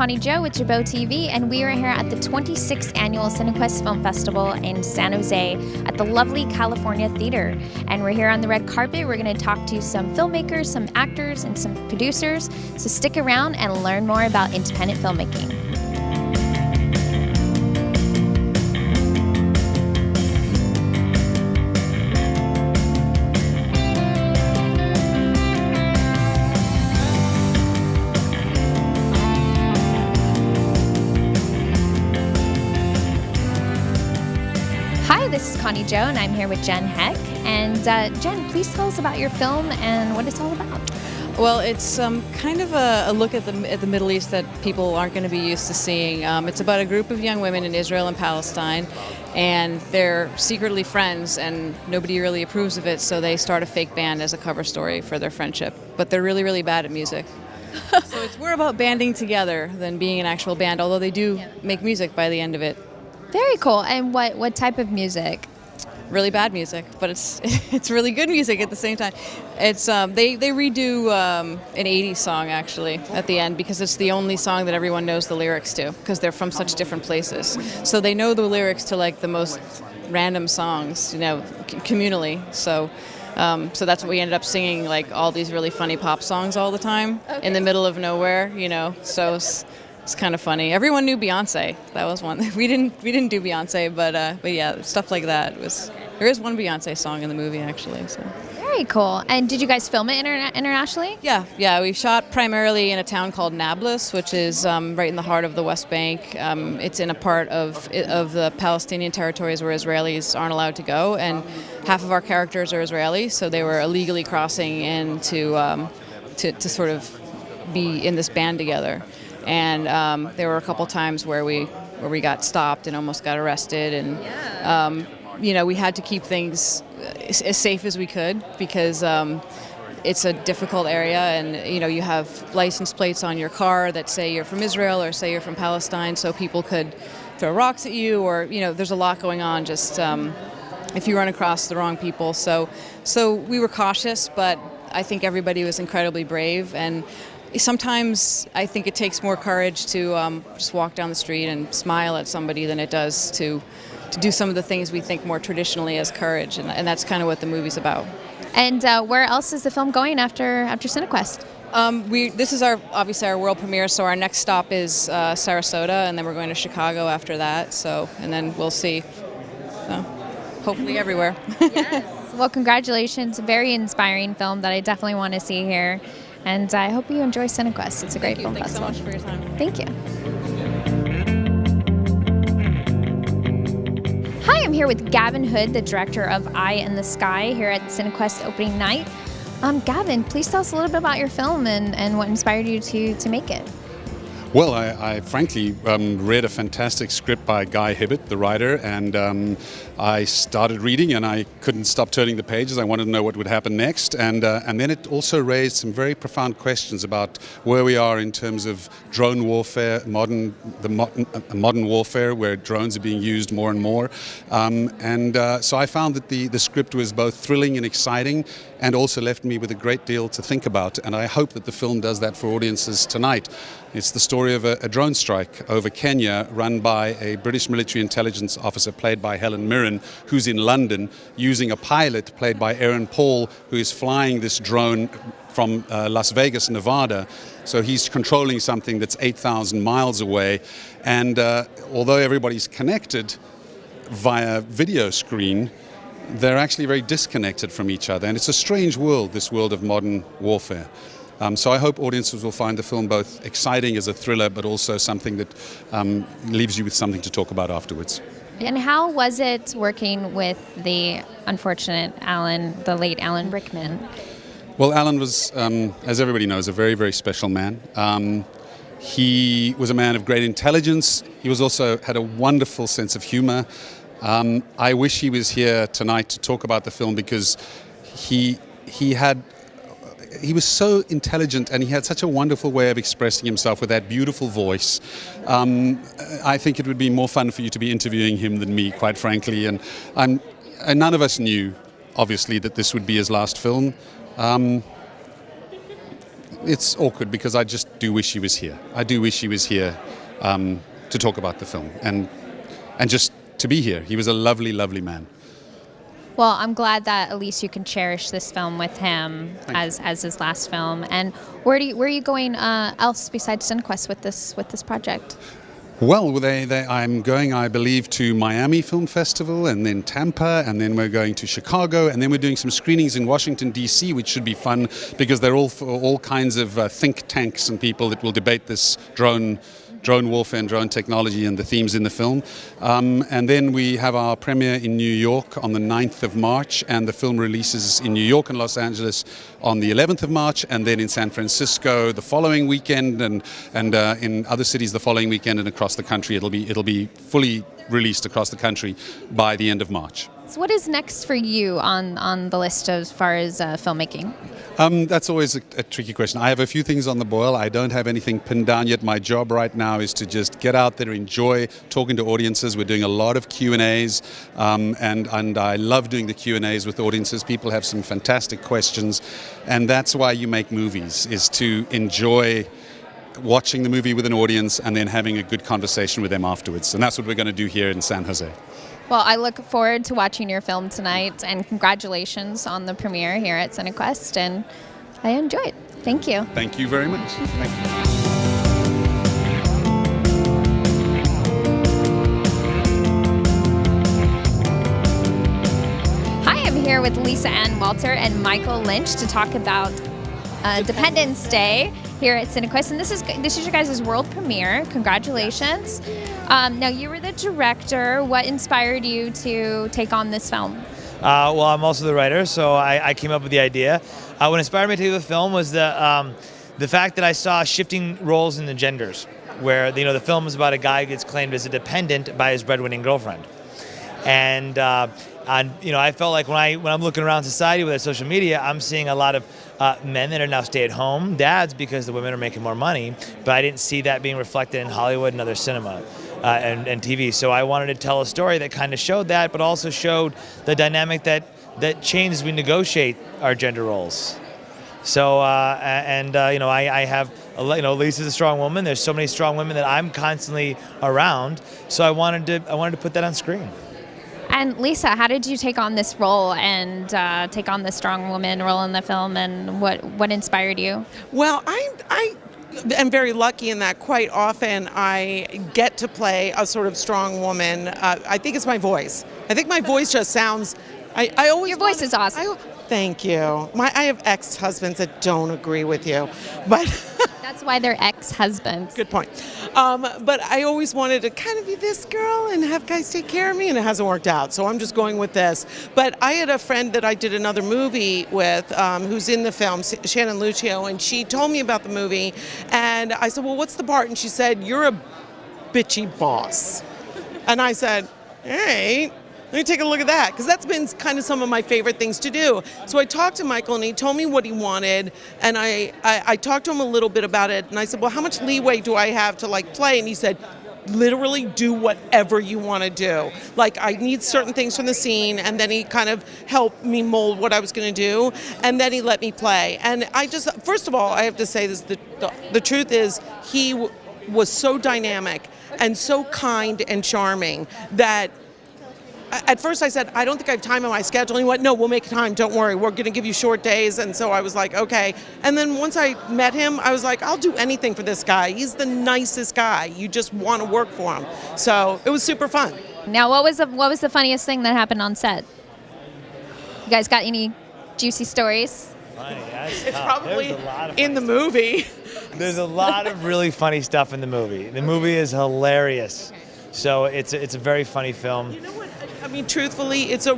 Connie Jo with Jabot TV, and we are here at the 26th Annual Cinequest Film Festival in San Jose at the lovely California Theater. And we're here on the red carpet. We're going to talk to some filmmakers, some actors, and some producers. So stick around and learn more about independent filmmaking. Hi, this is Connie Jo, and I'm here with Jen Heck. And Jen, please tell us about your film and what it's all about. Well, it's kind of a look at the Middle East that people aren't going to be used to seeing. It's about a group of young women in Israel and Palestine, and they're secretly friends, and nobody really approves of it, so they start a fake band as a cover story for their friendship. But they're really, really bad at music. So it's more about banding together than being an actual band, although they do make music by the end of it. Very cool. And what type of music? Really bad music, but it's really good music at the same time. It's they redo an 80s song actually at the end because it's the only song that everyone knows the lyrics to because they're from such different places. So they know the lyrics to like the most random songs, communally. So that's what we ended up singing, like all these really funny pop songs all the time in the middle of nowhere, So it's kind of funny. Everyone knew Beyonce. That was one. We didn't do Beyonce, but yeah, stuff like that was. There is one Beyonce song in the movie actually. So. Very cool. And did you guys film it internationally? Yeah. We shot primarily in a town called Nablus, which is right in the heart of the West Bank. It's in a part of the Palestinian territories where Israelis aren't allowed to go, and half of our characters are Israeli, so they were illegally crossing in to sort of be in this band together. And there were a couple times where we got stopped and almost got arrested, and we had to keep things as safe as we could because it's a difficult area, and you have license plates on your car that say you're from Israel or say you're from Palestine, so people could throw rocks at you, or there's a lot going on just if you run across the wrong people. So we were cautious, but I think everybody was incredibly brave. And sometimes I think it takes more courage to just walk down the street and smile at somebody than it does to do some of the things we think more traditionally as courage, and that's kind of what the movie's about. And where else is the film going after Cinequest? This is obviously our world premiere, so our next stop is Sarasota, and then we're going to Chicago after that. And then we'll see. So, hopefully everywhere. Yes. Well, congratulations! A very inspiring film that I definitely want to see here. And I hope you enjoy Cinequest. It's a great film festival. Thanks so much for your time. Thank you. Hi, I'm here with Gavin Hood, the director of Eye in the Sky, here at Cinequest opening night. Gavin, please tell us a little bit about your film and what inspired you to make it. Well, I frankly read a fantastic script by Guy Hibbett, the writer, and I started reading and I couldn't stop turning the pages. I wanted to know what would happen next, and then it also raised some very profound questions about where we are in terms of drone warfare, modern warfare, where drones are being used more and more. So I found that the script was both thrilling and exciting, and also left me with a great deal to think about. And I hope that the film does that for audiences tonight. It's the story of a drone strike over Kenya run by a British military intelligence officer played by Helen Mirren, who's in London, using a pilot played by Aaron Paul, who is flying this drone from Las Vegas, Nevada. So he's controlling something that's 8,000 miles away. And although everybody's connected via video screen, they're actually very disconnected from each other. And it's a strange world, this world of modern warfare. So I hope audiences will find the film both exciting as a thriller, but also something that leaves you with something to talk about afterwards. And how was it working with the unfortunate the late Alan Rickman? Well, Alan was, as everybody knows, a very, very special man. He was a man of great intelligence. He also had a wonderful sense of humor. I wish he was here tonight to talk about the film because he was so intelligent and he had such a wonderful way of expressing himself with that beautiful voice. I think it would be more fun for you to be interviewing him than me, quite frankly. And none of us knew, obviously, that this would be his last film. it's awkward because I just do wish he was here. I do wish he was here to talk about the film and just to be here. He was a lovely, lovely man. Well, I'm glad that at least you can cherish this film with him as his last film. And where are you going else besides Cinequest with this project? Well, I'm going, I believe, to Miami Film Festival and then Tampa, and then we're going to Chicago, and then we're doing some screenings in Washington, D.C., which should be fun because they're all for all kinds of think tanks and people that will debate this drone warfare and drone technology and the themes in the film. And then we have our premiere in New York on the 9th of March, and the film releases in New York and Los Angeles on the 11th of March, and then in San Francisco the following weekend, and in other cities the following weekend, and across the country. It'll be fully released across the country by the end of March. So what is next for you on the list as far as filmmaking? That's always a tricky question. I have a few things on the boil. I don't have anything pinned down yet. My job right now is to just get out there, enjoy talking to audiences. We're doing a lot of Q&As, and I love doing the Q&As with audiences. People have some fantastic questions, and that's why you make movies, is to enjoy watching the movie with an audience and then having a good conversation with them afterwards. And that's what we're going to do here in San Jose. Well, I look forward to watching your film tonight, and congratulations on the premiere here at Cinequest, and I enjoyed. Thank you. Thank you very much. Thank you. Hi, I'm here with Lisa Ann Walter and Michael Lynch to talk about Dependence Day here at Cinequest, and this is your guys' world premiere. Congratulations. Now, you were the director. What inspired you to take on this film? Well, I'm also the writer, so I came up with the idea. What inspired me to do the film was the fact that I saw shifting roles in the genders, where the film is about a guy who gets claimed as a dependent by his breadwinning girlfriend, and I felt like when I'm looking around society with social media, I'm seeing a lot of men that are now stay-at-home dads because the women are making more money, but I didn't see that being reflected in Hollywood and other cinema and TV. So I wanted to tell a story that kind of showed that, but also showed the dynamic that changes as we negotiate our gender roles. So I have Lisa's a strong woman. There's so many strong women that I'm constantly around. So I wanted to put that on screen. And Lisa, how did you take on this role and take on the strong woman role in the film, and what inspired you? Well, I am very lucky in that quite often I get to play a sort of strong woman. I think it's my voice. I think my voice just sounds... Your voice is awesome. Thank you. I have ex-husbands that don't agree with you, but... That's why they're ex-husbands. Good point. But I always wanted to kind of be this girl and have guys take care of me, and it hasn't worked out. So I'm just going with this. But I had a friend that I did another movie with who's in the film, Shannon Lucio, and she told me about the movie. And I said, well, what's the part? And she said, you're a bitchy boss. And I said, all right. Let me take a look at that, because that's been kind of some of my favorite things to do. So I talked to Michael, and he told me what he wanted, and I talked to him a little bit about it, and I said, well, how much leeway do I have to play? And he said, literally do whatever you want to do. I need certain things from the scene, and then he kind of helped me mold what I was going to do, and then he let me play. And first of all, I have to say this, the truth is he was so dynamic and so kind and charming that at first I said, I don't think I have time on my schedule. And he went, no, we'll make time. Don't worry. We're going to give you short days. And so I was like, okay. And then once I met him, I was like, I'll do anything for this guy. He's the nicest guy. You just want to work for him. So it was super fun. Now, what was the funniest thing that happened on set? You guys got any juicy stories? Funny, it's probably in the movie. There's a lot of really funny stuff in the movie. The movie is hilarious. So it's a very funny film. You know what? I mean, truthfully, just go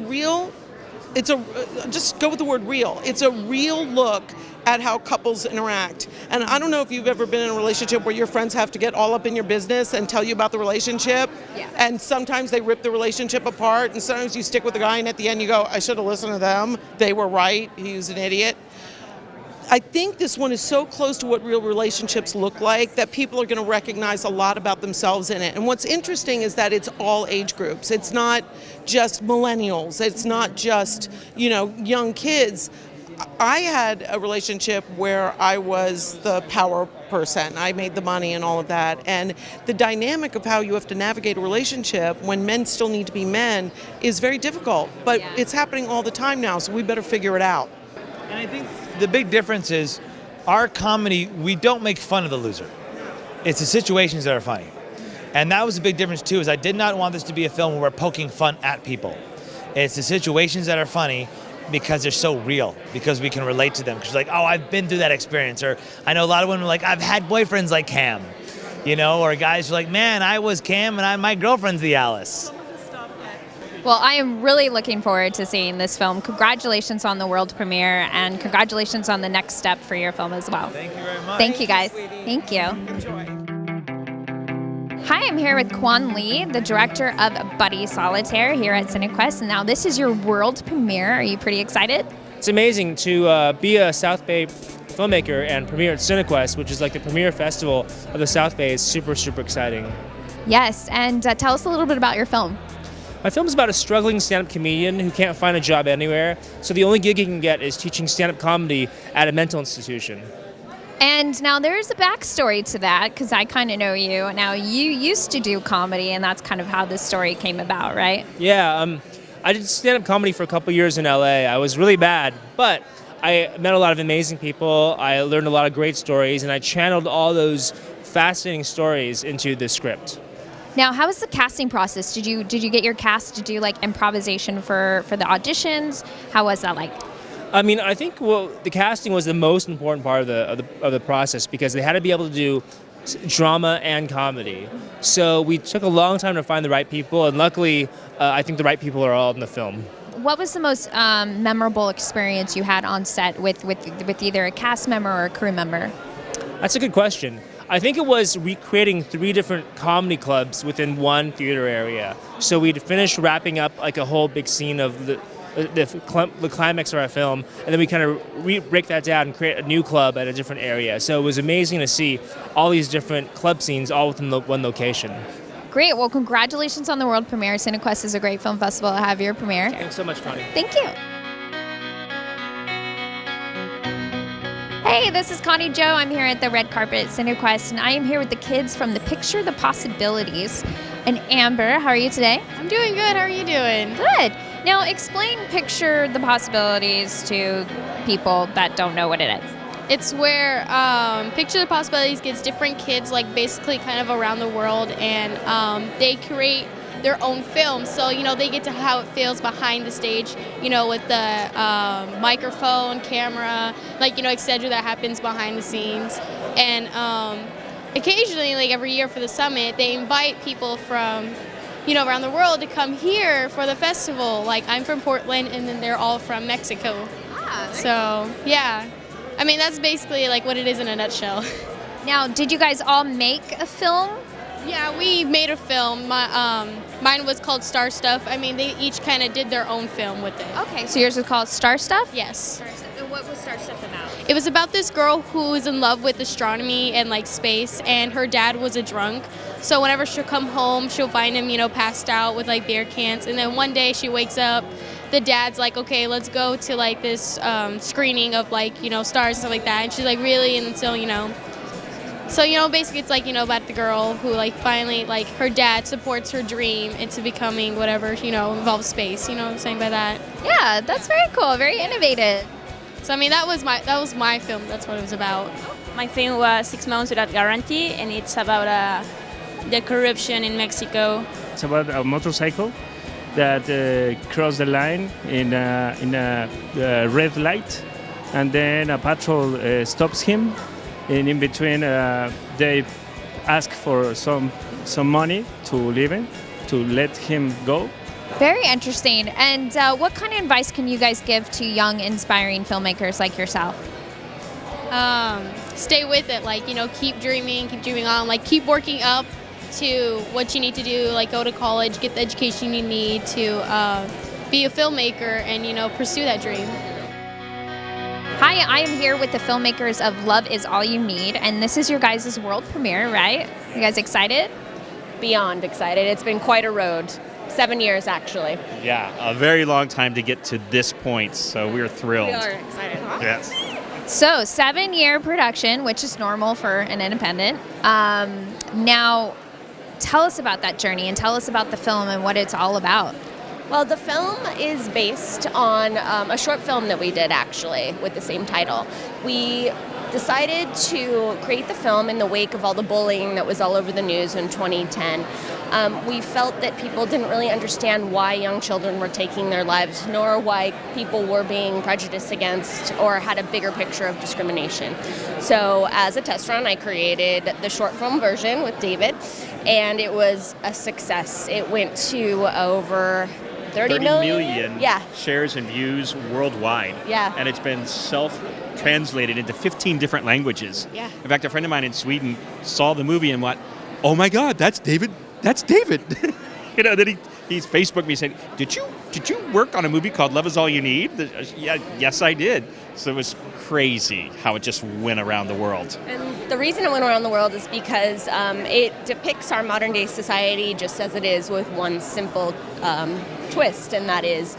with the word real. It's a real look at how couples interact. And I don't know if you've ever been in a relationship where your friends have to get all up in your business and tell you about the relationship. Yeah. And sometimes they rip the relationship apart, and sometimes you stick with the guy, and at the end you go, I should have listened to them. They were right. He was an idiot. I think this one is so close to what real relationships look like that people are going to recognize a lot about themselves in it. And what's interesting is that it's all age groups. It's not just millennials. It's not just, young kids. I had a relationship where I was the power person. I made the money and all of that. And the dynamic of how you have to navigate a relationship when men still need to be men is very difficult. But it's happening all the time now, so we better figure it out. And I think the big difference is our comedy, we don't make fun of the loser. It's the situations that are funny. And that was a big difference too, is I did not want this to be a film where we're poking fun at people. It's the situations that are funny because they're so real, because we can relate to them. Because like, oh, I've been through that experience. Or I know a lot of women are like, I've had boyfriends like Cam. Or guys are like, man, I was Cam and my girlfriend's the Alice. Well, I am really looking forward to seeing this film. Congratulations on the world premiere, and congratulations on the next step for your film as well. Thank you very much. Thank you, guys. Thank you. Enjoy. Hi, I'm here with Kwon Lee, the director of Buddy Solitaire here at Cinequest. And now this is your world premiere. Are you pretty excited? It's amazing to be a South Bay filmmaker and premiere at Cinequest, which is like the premier festival of the South Bay. Is super, super exciting. Yes, and tell us a little bit about your film. My film is about a struggling stand-up comedian who can't find a job anywhere, so the only gig he can get is teaching stand-up comedy at a mental institution. And now there's a backstory to that, because I kind of know you. Now, you used to do comedy, and that's kind of how this story came about, right? Yeah, I did stand-up comedy for a couple years in LA. I was really bad, but I met a lot of amazing people. I learned a lot of great stories, and I channeled all those fascinating stories into the script. Now, how was the casting process? Did you get your cast to do like improvisation for the auditions? How was that like? I mean, I think the casting was the most important part of the process, because they had to be able to do drama and comedy. So we took a long time to find the right people, and luckily, I think the right people are all in the film. What was the most memorable experience you had on set with either a cast member or a crew member? That's a good question. I think it was recreating 3 different comedy clubs within one theater area. So we'd finish wrapping up like a whole big scene of the climax of our film, and then we kind of break that down and create a new club at a different area. So it was amazing to see all these different club scenes all within one location. Great. Well, congratulations on the world premiere. Cinequest is a great film festival to have your premiere. Thanks so much, Connie. Thank you. Hey, this is Connie Jo. I'm here at the red carpet at Cinequest, and I am here with the kids from the Picture the Possibilities. And Amber, how are you today? I'm doing good. How are you doing? Good. Now, explain Picture the Possibilities to people that don't know what it is. It's where Picture the Possibilities gets different kids, like basically kind of around the world, and they create their own films. So, they get to how it feels behind the stage, with the microphone, camera, etc. that happens behind the scenes. And occasionally, every year for the summit, they invite people from, around the world to come here for the festival. Like, I'm from Portland, and then they're all from Mexico. So, yeah. I mean, that's basically what it is in a nutshell. Now, did you guys all make a film? Yeah, we made a film. Mine was called Star Stuff. I mean, they each kind of did their own film with it. Okay, so yours was called Star Stuff? Yes. What was Star Stuff about? It was about this girl who was in love with astronomy and space, and her dad was a drunk. So whenever she'll come home, she'll find him, passed out with beer cans. And then one day she wakes up, the dad's like, okay, let's go to this screening of stars and stuff like that. And she's like, really? And so basically it's about the girl who finally her dad supports her dream into becoming whatever, involves space. You know what I'm saying by that? Yeah, that's very cool, very innovative. So I mean that was my film. That's what it was about. My film was 6 Months Without Guarantee, and it's about the corruption in Mexico. It's about a motorcycle that crossed the line in a red light, and then a patrol stops him, and in between they ask for some money to leave him, to let him go. Very interesting. And what kind of advice can you guys give to young, inspiring filmmakers like yourself? Stay with it. Keep dreaming on. Keep working up to what you need to do. Go to college, get the education you need to be a filmmaker, and pursue that dream. Hi, I am here with the filmmakers of Love Is All You Need, and this is your guys' world premiere, right? You guys excited? Beyond excited. It's been quite a road. 7 years, actually. Yeah, a very long time to get to this point, so we're thrilled. We are excited. Yes. So 7-year production, which is normal for an independent. Now, tell us about that journey and tell us about the film and what it's all about. Well, the film is based on a short film that we did, actually, with the same title. We decided to create the film in the wake of all the bullying that was all over the news in 2010. We felt that people didn't really understand why young children were taking their lives, nor why people were being prejudiced against or had a bigger picture of discrimination. So as a test run, I created the short film version with David, and it was a success. It went to over 30 million shares and views worldwide. Yeah. And it's been self-translated into 15 different languages. Yeah. In fact, a friend of mine in Sweden saw the movie and went, "Oh my God, that's David. That's David." Then he's Facebooked me saying, "Did you work on a movie called Love Is All You Need?" Yeah, yes, I did. So it was crazy how it just went around the world. And the reason it went around the world is because it depicts our modern day society just as it is, with one simple twist, and that is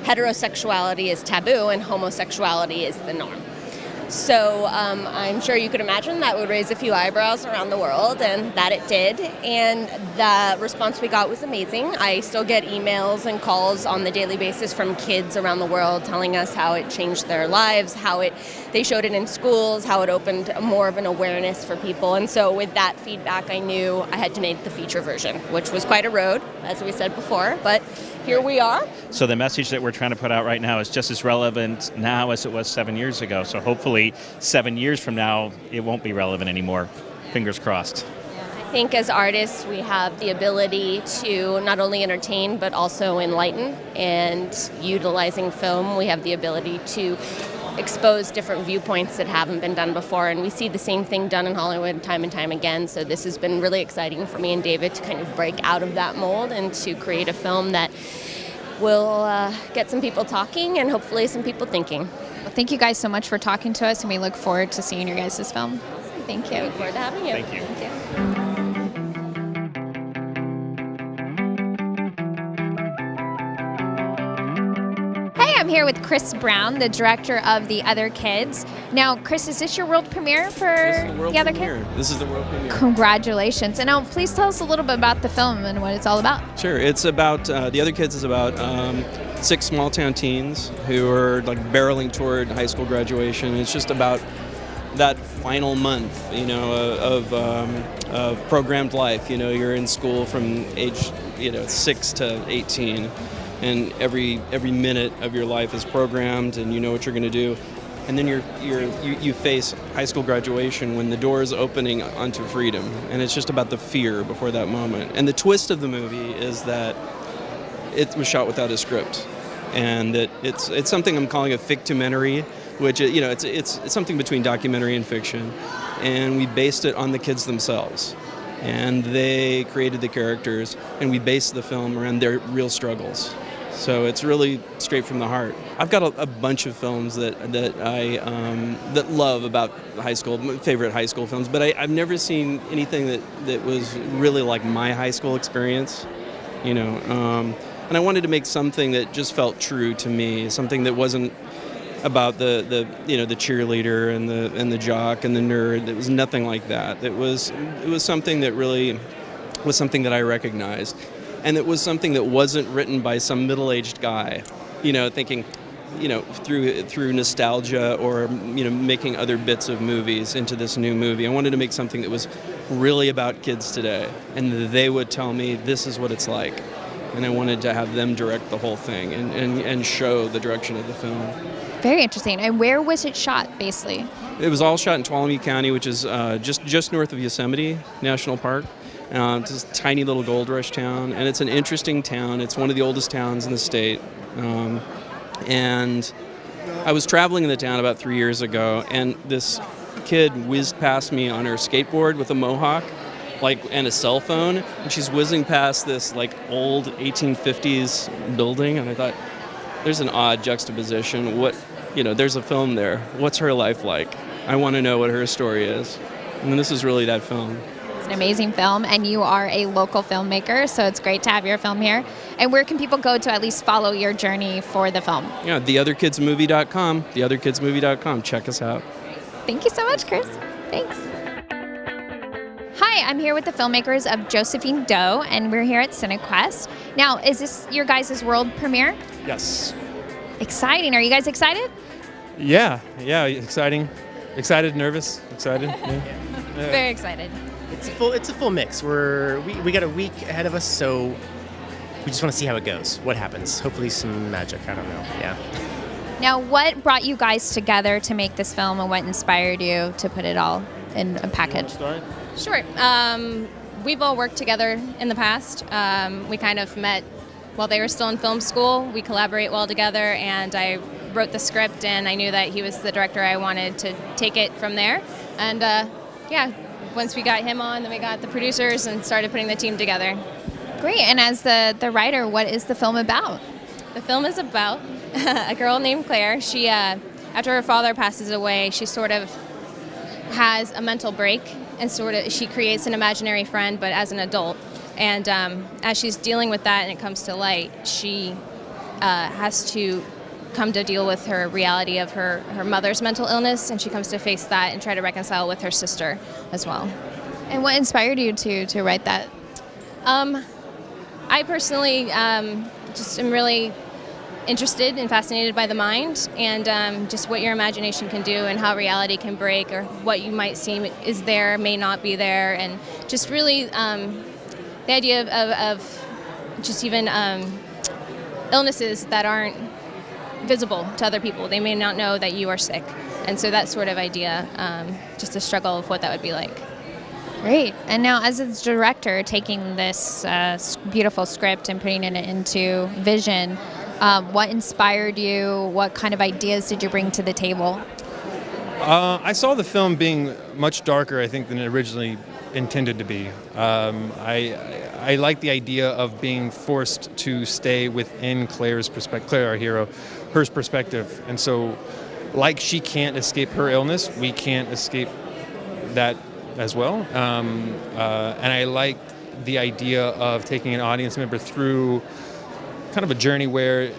heterosexuality is taboo and homosexuality is the norm. So I'm sure you could imagine that would raise a few eyebrows around the world, and that it did. And the response we got was amazing. I still get emails and calls on the daily basis from kids around the world telling us how it changed their lives, how they showed it in schools, how it opened more of an awareness for people. And so with that feedback, I knew I had to make the feature version, which was quite a road, as we said before, but here we are. So the message that we're trying to put out right now is just as relevant now as it was 7 years ago. So hopefully 7 years from now, it won't be relevant anymore. Fingers crossed. I think as artists, we have the ability to not only entertain, but also enlighten. And utilizing film, we have the ability to expose different viewpoints that haven't been done before. And we see the same thing done in Hollywood time and time again. So this has been really exciting for me and David to kind of break out of that mold and to create a film that will get some people talking and hopefully some people thinking. Well, thank you guys so much for talking to us, and we look forward to seeing your guys' film. Thank you. Look forward to having you. Thank you. Thank you. Hey, I'm here with Chris Brown, the director of The Other Kids. Now, Chris, is this your world premiere for The Other Kids? This is the world premiere. Congratulations. And now, please tell us a little bit about the film and what it's all about. Sure. It's about, The Other Kids is about 6 small town teens who are like barreling toward high school graduation. It's just about that final month, of programmed life. You're in school from age, 6 to 18. And every minute of your life is programmed, and you know what you're going to do. And then you face high school graduation when the door is opening onto freedom, and it's just about the fear before that moment. And the twist of the movie is that it was shot without a script, and that it's something I'm calling a fictumentary, which it's something between documentary and fiction, and we based it on the kids themselves. And they created the characters, and we based the film around their real struggles. So it's really straight from the heart. I've got a bunch of films that I love about high school, my favorite high school films, but I've never seen anything that was really like my high school experience, And I wanted to make something that just felt true to me, something that wasn't about the cheerleader and the jock and the nerd. It was nothing like that. It was something that really was something that I recognized. And it was something that wasn't written by some middle-aged guy, thinking, through nostalgia or, making other bits of movies into this new movie. I wanted to make something that was really about kids today, and they would tell me this is what it's like. And I wanted to have them direct the whole thing and show the direction of the film. Very interesting. And where was it shot, basically? It was all shot in Tuolumne County, which is just north of Yosemite National Park. It's this tiny little gold rush town, and it's an interesting town. It's one of the oldest towns in the state. And I was traveling in the town about 3 years ago, and this kid whizzed past me on her skateboard with a mohawk, and a cell phone, and she's whizzing past this old 1850s building, and I thought, there's an odd juxtaposition. There's a film there. What's her life like? I want to know what her story is. And this is really that film. It's an amazing film, and you are a local filmmaker, so it's great to have your film here. And where can people go to at least follow your journey for the film? Yeah, theotherkidsmovie.com, theotherkidsmovie.com. Check us out. Thank you so much, Chris. Thanks. Hi, I'm here with the filmmakers of Josephine Dough, and we're here at Cinequest. Now, is this your guys' world premiere? Yes. Exciting. Are you guys excited? Yeah, exciting. Excited, nervous, excited. Yeah. Very excited. It's a full mix. We got a week ahead of us, so we just want to see how it goes. What happens? Hopefully some magic. I don't know. Yeah. Now, what brought you guys together to make this film, and what inspired you to put it all in a package? Sure. We've all worked together in the past. We kind of met while they were still in film school. We collaborate well together, and I wrote the script, and I knew that he was the director. I wanted to take it from there. And once we got him on, then we got the producers and started putting the team together. Great. And as the writer, what is the film about? The film is about a girl named Claire. She, after her father passes away, she sort of has a mental break, and she creates an imaginary friend, but as an adult. And as she's dealing with that and it comes to light, she has to come to deal with her reality of her mother's mental illness, and she comes to face that and try to reconcile with her sister as well. And what inspired you to write that? I personally just am really interested and fascinated by the mind, and just what your imagination can do and how reality can break, or what you might seem is there may not be there, and just really the idea of just even illnesses that aren't visible to other people. They may not know that you are sick, and so that sort of idea, just a struggle of what that would be like. Great. And now, as a director, taking this beautiful script and putting it into vision, what inspired you? What kind of ideas did you bring to the table? I saw the film being much darker, I think, than it originally intended to be. I like the idea of being forced to stay within Claire's perspective, Claire, our hero, her perspective. And so, like she can't escape her illness, we can't escape that as well. And I liked the idea of taking an audience member through kind of a journey where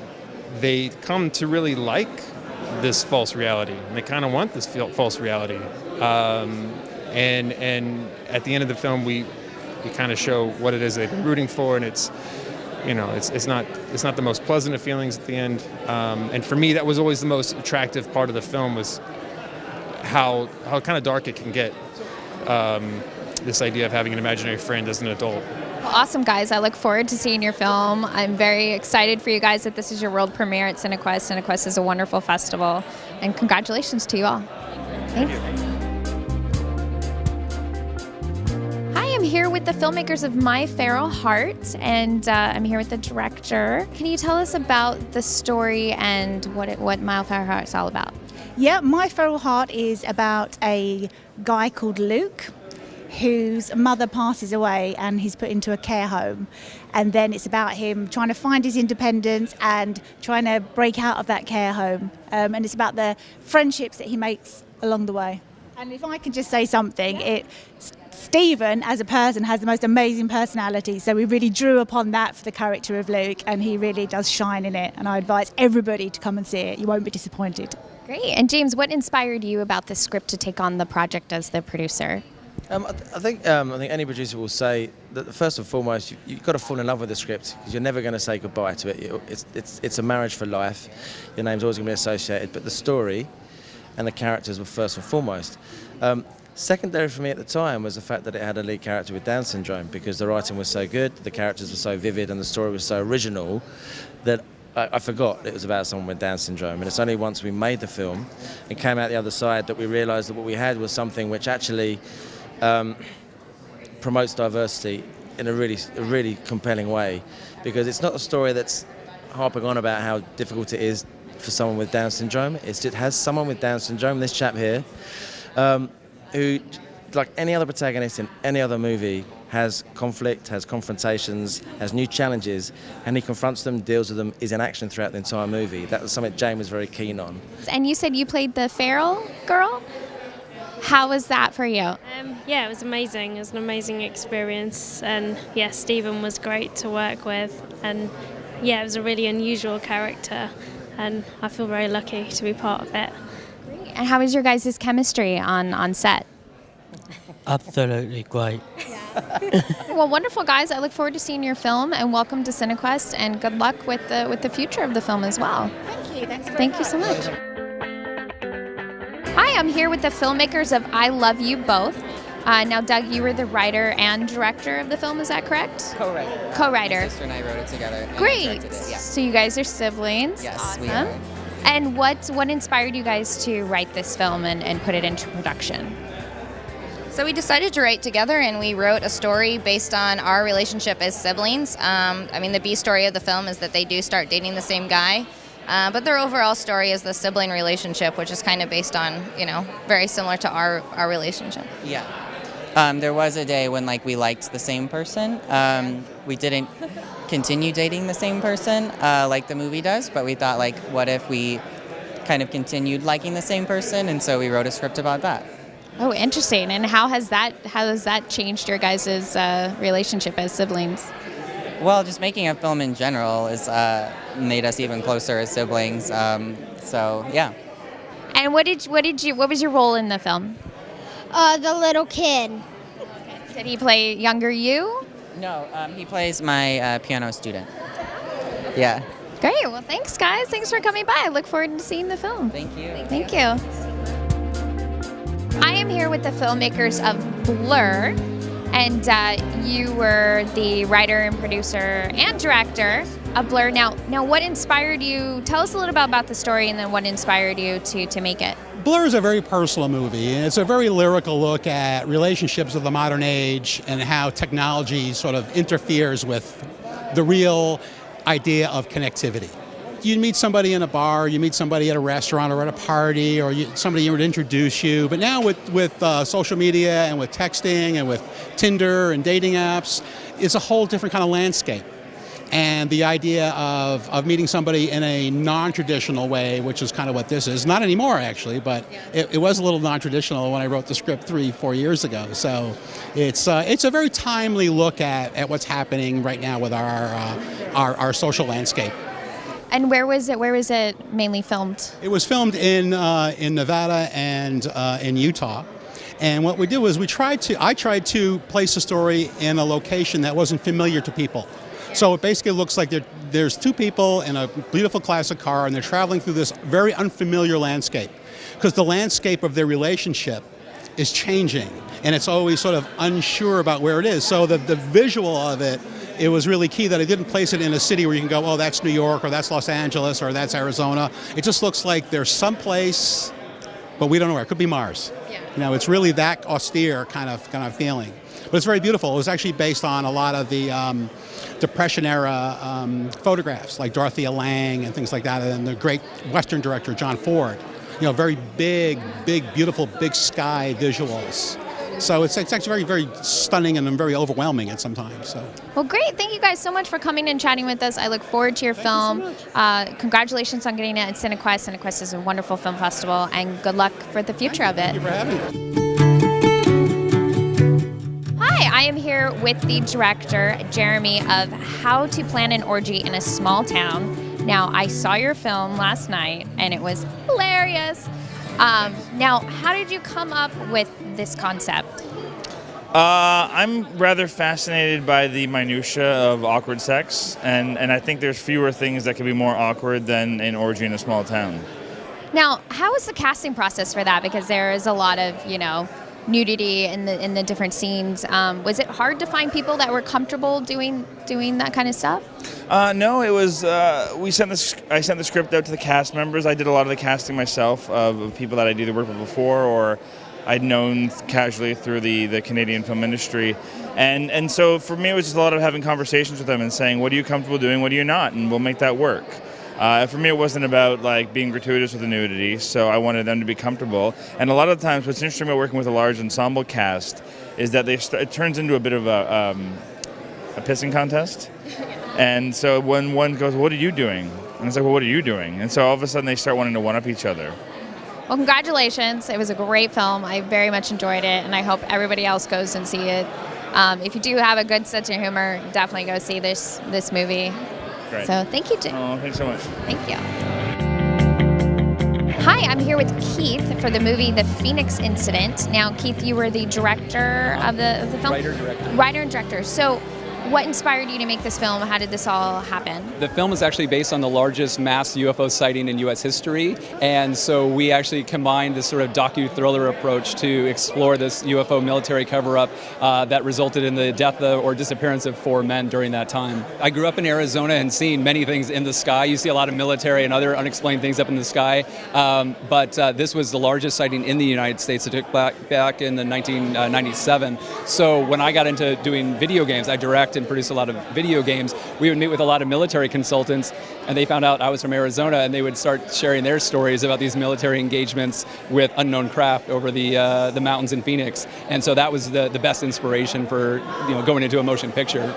they come to really like this false reality, and they kind of want this false reality. And at the end of the film, we kind of show what it is they've been rooting for, and it's not the most pleasant of feelings at the end. And for me, that was always the most attractive part of the film, was how kind of dark it can get. This idea of having an imaginary friend as an adult. Well, awesome, guys. I look forward to seeing your film. I'm very excited for you guys that this is your world premiere at Cinequest. Cinequest is a wonderful festival, and congratulations to you all. Thanks. Hi, I'm here with the filmmakers of My Feral Heart, and I'm here with the director. Can you tell us about the story and what My Feral Heart is all about? Yeah, My Feral Heart is about a guy called Luke, whose mother passes away and he's put into a care home. And then it's about him trying to find his independence and trying to break out of that care home. And it's about the friendships that he makes along the way. And if I can just say something, Stephen, as a person, has the most amazing personality. So we really drew upon that for the character of Luke, and he really does shine in it. And I advise everybody to come and see it. You won't be disappointed. Great. And James, what inspired you about this script to take on the project as the producer? I think any producer will say that first and foremost, you've got to fall in love with the script, because you're never going to say goodbye to it. It's a marriage for life. Your name's always going to be associated, but the story and the characters were first and foremost. Secondary for me at the time was the fact that it had a lead character with Down syndrome, because the writing was so good, the characters were so vivid, and the story was so original that I forgot it was about someone with Down syndrome. And it's only once we made the film and came out the other side that we realised that what we had was something which actually promotes diversity in a really compelling way, because it's not a story that's harping on about how difficult it is for someone with Down syndrome. It has someone with Down syndrome, this chap here, who, like any other protagonist in any other movie, has conflict, has confrontations, has new challenges, and he confronts them, deals with them, is in action throughout the entire movie. That was something Jane was very keen on. And you said you played the feral girl? How was that for you? Yeah, it was amazing. It was an amazing experience, and yeah, Stephen was great to work with, and yeah, it was a really unusual character, and I feel very lucky to be part of it. And how was your guys' chemistry on set? Absolutely great. Well, wonderful, guys. I look forward to seeing your film, and welcome to Cinequest, and good luck with the future of the film as well. Thank you. Thank you so much. Hi, I'm here with the filmmakers of I Love You Both. Now, Doug, you were the writer and director of the film, is that correct? Co-writer. Co-writer. My sister and I wrote it together. And Great. directed it, yeah. So you guys are siblings. Yes, awesome. we are. And what inspired you guys to write this film and put it into production? So we decided to write together, and we wrote a story based on our relationship as siblings. I mean, the B story of the film is that they do start dating the same guy, but their overall story is the sibling relationship, which is kind of based on, very similar to our relationship. Yeah. There was a day when we liked the same person. We didn't continue dating the same person like the movie does, but we thought what if we kind of continued liking the same person, and so we wrote a script about that. Oh, interesting. And how has that changed your guys' relationship as siblings? Well, just making a film in general has made us even closer as siblings. So yeah. And what was your role in the film? The little kid. Did he play younger you? No, he plays my piano student. Yeah. Great. Well, thanks, guys. Thanks for coming by. I look forward to seeing the film. Thank you. Thank you. I am here with the filmmakers of Blur, and you were the writer and producer and director of Blur. Now, what inspired you? Tell us a little bit about the story, and then what inspired you to make it. Blur is a very personal movie, and it's a very lyrical look at relationships of the modern age and how technology sort of interferes with the real idea of connectivity. You meet somebody in a bar, you meet somebody at a restaurant or at a party, or somebody would introduce you. But now with social media and with texting and with Tinder and dating apps, it's a whole different kind of landscape. And the idea of meeting somebody in a non-traditional way, which is kind of what this is, not anymore actually, but it was a little non-traditional when I wrote the script 3-4 years ago. So it's a very timely look at what's happening right now with our social landscape. And where was it mainly filmed? It was filmed in Nevada and in Utah. And what we did was I tried to place the story in a location that wasn't familiar to people. So it basically looks like there's two people in a beautiful classic car, and they're traveling through this very unfamiliar landscape, because the landscape of their relationship is changing, and it's always sort of unsure about where it is. So the visual of it was really key that I didn't place it in a city where you can go, oh, that's New York, or that's Los Angeles, or that's Arizona. It just looks like there's someplace, but we don't know where. It could be Mars. Yeah. It's really that austere kind of feeling. But it's very beautiful. It was actually based on a lot of the Depression-era photographs, like Dorothea Lange and things like that, and the great Western director, John Ford. Very big, beautiful, big sky visuals. So it's actually very, very stunning and very overwhelming at some times. So. Well, great. Thank you guys so much for coming and chatting with us. I look forward to your film. Congratulations on getting it at Cinequest. Cinequest is a wonderful film festival, and good luck for the future of it. Thank you for having me. Hi, I am here with the director, Jeremy, of How to Plan an Orgy in a Small Town. Now, I saw your film last night, and it was hilarious. Now, how did you come up with this concept? I'm rather fascinated by the minutia of awkward sex, and I think there's fewer things that could be more awkward than an orgy in a small town. Now, how was the casting process for that? Because there is a lot of, nudity in the different scenes. Was it hard to find people that were comfortable doing that kind of stuff? No, it was. I sent the script out to the cast members. I did a lot of the casting myself of people that I'd either worked with before or I'd known casually through the Canadian film industry. And so for me, it was just a lot of having conversations with them and saying, what are you comfortable doing, what are you not, and we'll make that work. For me, it wasn't about being gratuitous with the nudity, so I wanted them to be comfortable. And a lot of the times, what's interesting about working with a large ensemble cast is that it turns into a bit of a pissing contest. And so when one goes, what are you doing? And it's like, well, what are you doing? And so all of a sudden, they start wanting to one-up each other. Well, congratulations. It was a great film. I very much enjoyed it, and I hope everybody else goes and see it. If you do have a good sense of humor, definitely go see this movie. Great. So thank you, Jim. Oh, thanks so much. Thank you. Hi, I'm here with Keith for the movie The Phoenix Incident. Now, Keith, you were the director of the film? Writer and director. So what inspired you to make this film? How did this all happen? The film is actually based on the largest mass UFO sighting in U.S. history, and so we actually combined this sort of docu-thriller approach to explore this UFO military cover-up that resulted in the death or disappearance of 4 men during that time. I grew up in Arizona and seen many things in the sky. You see a lot of military and other unexplained things up in the sky, but this was the largest sighting in the United States. It took back in the 1997. So when I got into doing video games, I direct and produce a lot of video games. We would meet with a lot of military consultants, and they found out I was from Arizona, and they would start sharing their stories about these military engagements with unknown craft over the mountains in Phoenix. And so that was the best inspiration for going into a motion picture.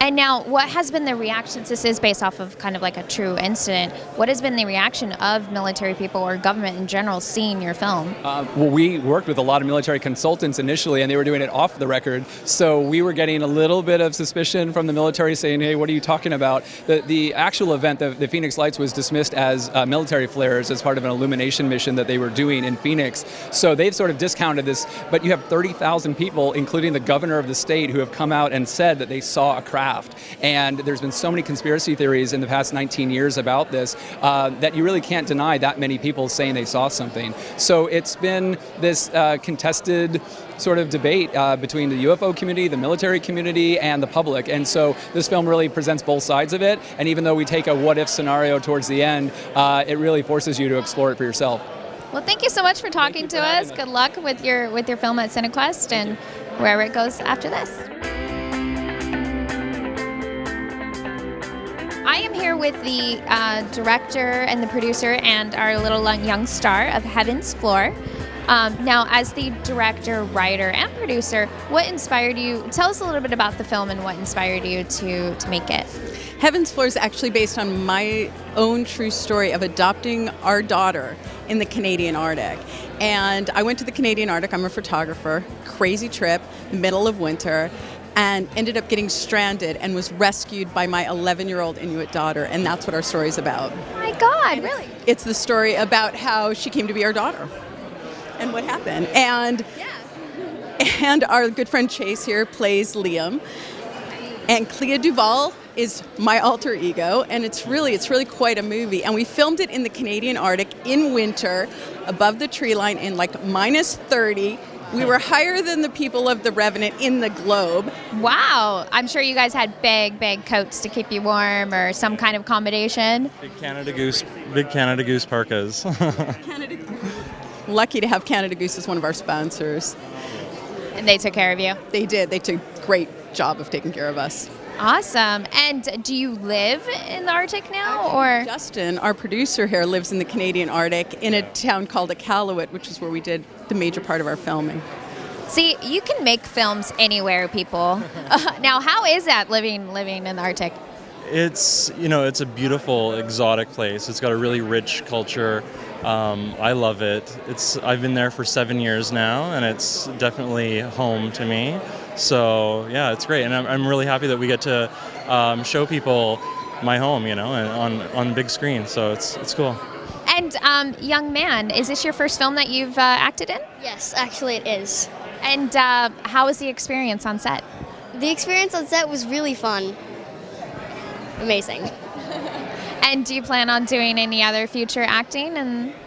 And now, what has been the reaction, since this is based off of kind of like a true incident, what has been the reaction of military people or government in general seeing your film? Well, we worked with a lot of military consultants initially, and they were doing it off the record. So we were getting a little bit of suspicion from the military saying, hey, what are you talking about? The actual event, the Phoenix Lights, was dismissed as military flares as part of an illumination mission that they were doing in Phoenix. So they've sort of discounted this, but you have 30,000 people, including the governor of the state, who have come out and said that they saw a craft. And there's been so many conspiracy theories in the past 19 years about this that you really can't deny that many people saying they saw something. So it's been this contested sort of debate between the UFO community, the military community, and the public. And so this film really presents both sides of it. And even though we take a what-if scenario towards the end, it really forces you to explore it for yourself. Well, thank you so much for talking to us. Good luck with your film at Cinequest and wherever it goes after this. I am here with the director and the producer and our little young star of Heaven's Floor. Now, as the director, writer, and producer, what inspired you? Tell us a little bit about the film and what inspired you to make it. Heaven's Floor is actually based on my own true story of adopting our daughter in the Canadian Arctic. And I went to the Canadian Arctic, I'm a photographer, crazy trip, middle of winter, and ended up getting stranded and was rescued by my 11-year-old Inuit daughter, and that's what our story is about. Oh my God, really? It's the story about how she came to be our daughter and what happened. And our good friend Chase here plays Liam, and Clea Duvall is my alter ego, and it's really quite a movie. And we filmed it in the Canadian Arctic in winter, above the tree line in like -30. We were higher than the people of the Revenant in the globe. Wow. I'm sure you guys had big coats to keep you warm or some kind of accommodation. Big Canada Goose parkas. Lucky to have Canada Goose as one of our sponsors. And they took care of you? They did. They took a great job of taking care of us. Awesome. And do you live in the Arctic now, or? Justin, our producer here, lives in the Canadian Arctic in a town called Iqaluit, which is where we did the major part of our filming. See, you can make films anywhere, people. Now, how is that living in the Arctic? It's a beautiful, exotic place. It's got a really rich culture. I love it. I've been there for 7 years now, and it's definitely home to me. So yeah, it's great, and I'm really happy that we get to show people my home, and on big screen. So it's cool. And young man, is this your first film that you've acted in? Yes, actually it is. And how was the experience on set? The experience on set was really fun. Amazing. And do you plan on doing any other future acting?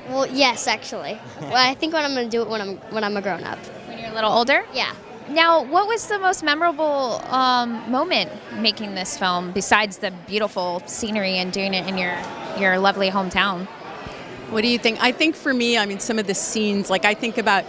Well, yes, actually. Well, I think I'm going to do it when I'm a grown up. When you're a little older? Yeah. Now, what was the most memorable moment making this film, besides the beautiful scenery and doing it in your lovely hometown? What do you think? I think for me, some of the scenes, like I think about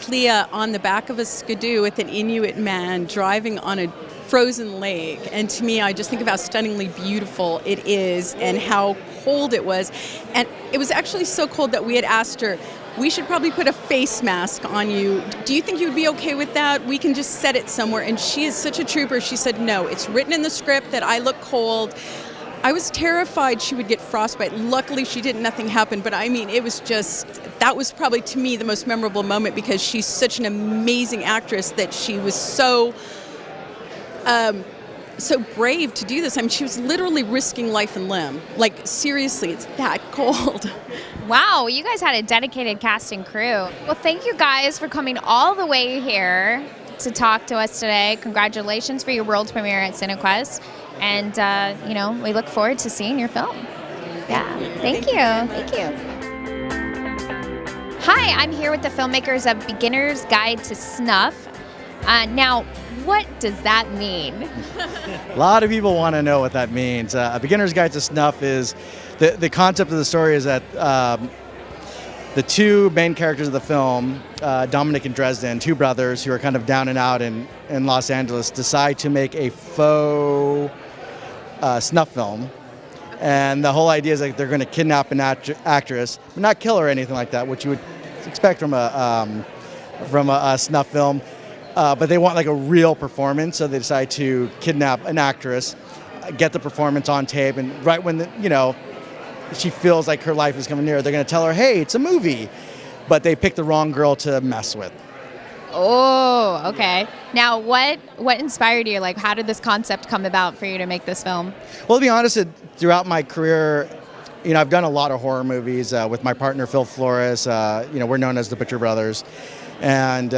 Clea on the back of a skidoo with an Inuit man driving on a frozen lake. And to me, I just think of how stunningly beautiful it is and how cold it was. And it was actually so cold that we had asked her, we should probably put a face mask on you. Do you think you would be okay with that? We can just set it somewhere. And she is such a trooper. She said, no, it's written in the script that I look cold. I was terrified she would get frostbite. Luckily, she didn't. Nothing happened. But I mean, it was just, that was probably to me the most memorable moment because she's such an amazing actress that she was so brave to do this. I mean, she was literally risking life and limb. Like, seriously, it's that cold. Wow, you guys had a dedicated cast and crew. Well, thank you guys for coming all the way here to talk to us today. Congratulations for your world premiere at Cinequest. And, we look forward to seeing your film. Yeah, thank you. Thank you. Hi, I'm here with the filmmakers of Beginner's Guide to Snuff. Now, what does that mean? A lot of people want to know what that means. A Beginner's Guide to Snuff is, the concept of the story is that the two main characters of the film, Dominic and Dresden, two brothers who are kind of down and out in Los Angeles, decide to make a faux snuff film. And the whole idea is like they're going to kidnap an actress, but not kill her or anything like that, which you would expect from a snuff film. But they want like a real performance, so they decide to kidnap an actress, get the performance on tape, and right when she feels like her life is coming near, they're going to tell her, hey, it's a movie. But they pick the wrong girl to mess with. Oh, okay. Now, what inspired you? Like, how did this concept come about for you to make this film? Well, to be honest, throughout my career, I've done a lot of horror movies with my partner, Phil Flores. We're known as the Butcher Brothers. And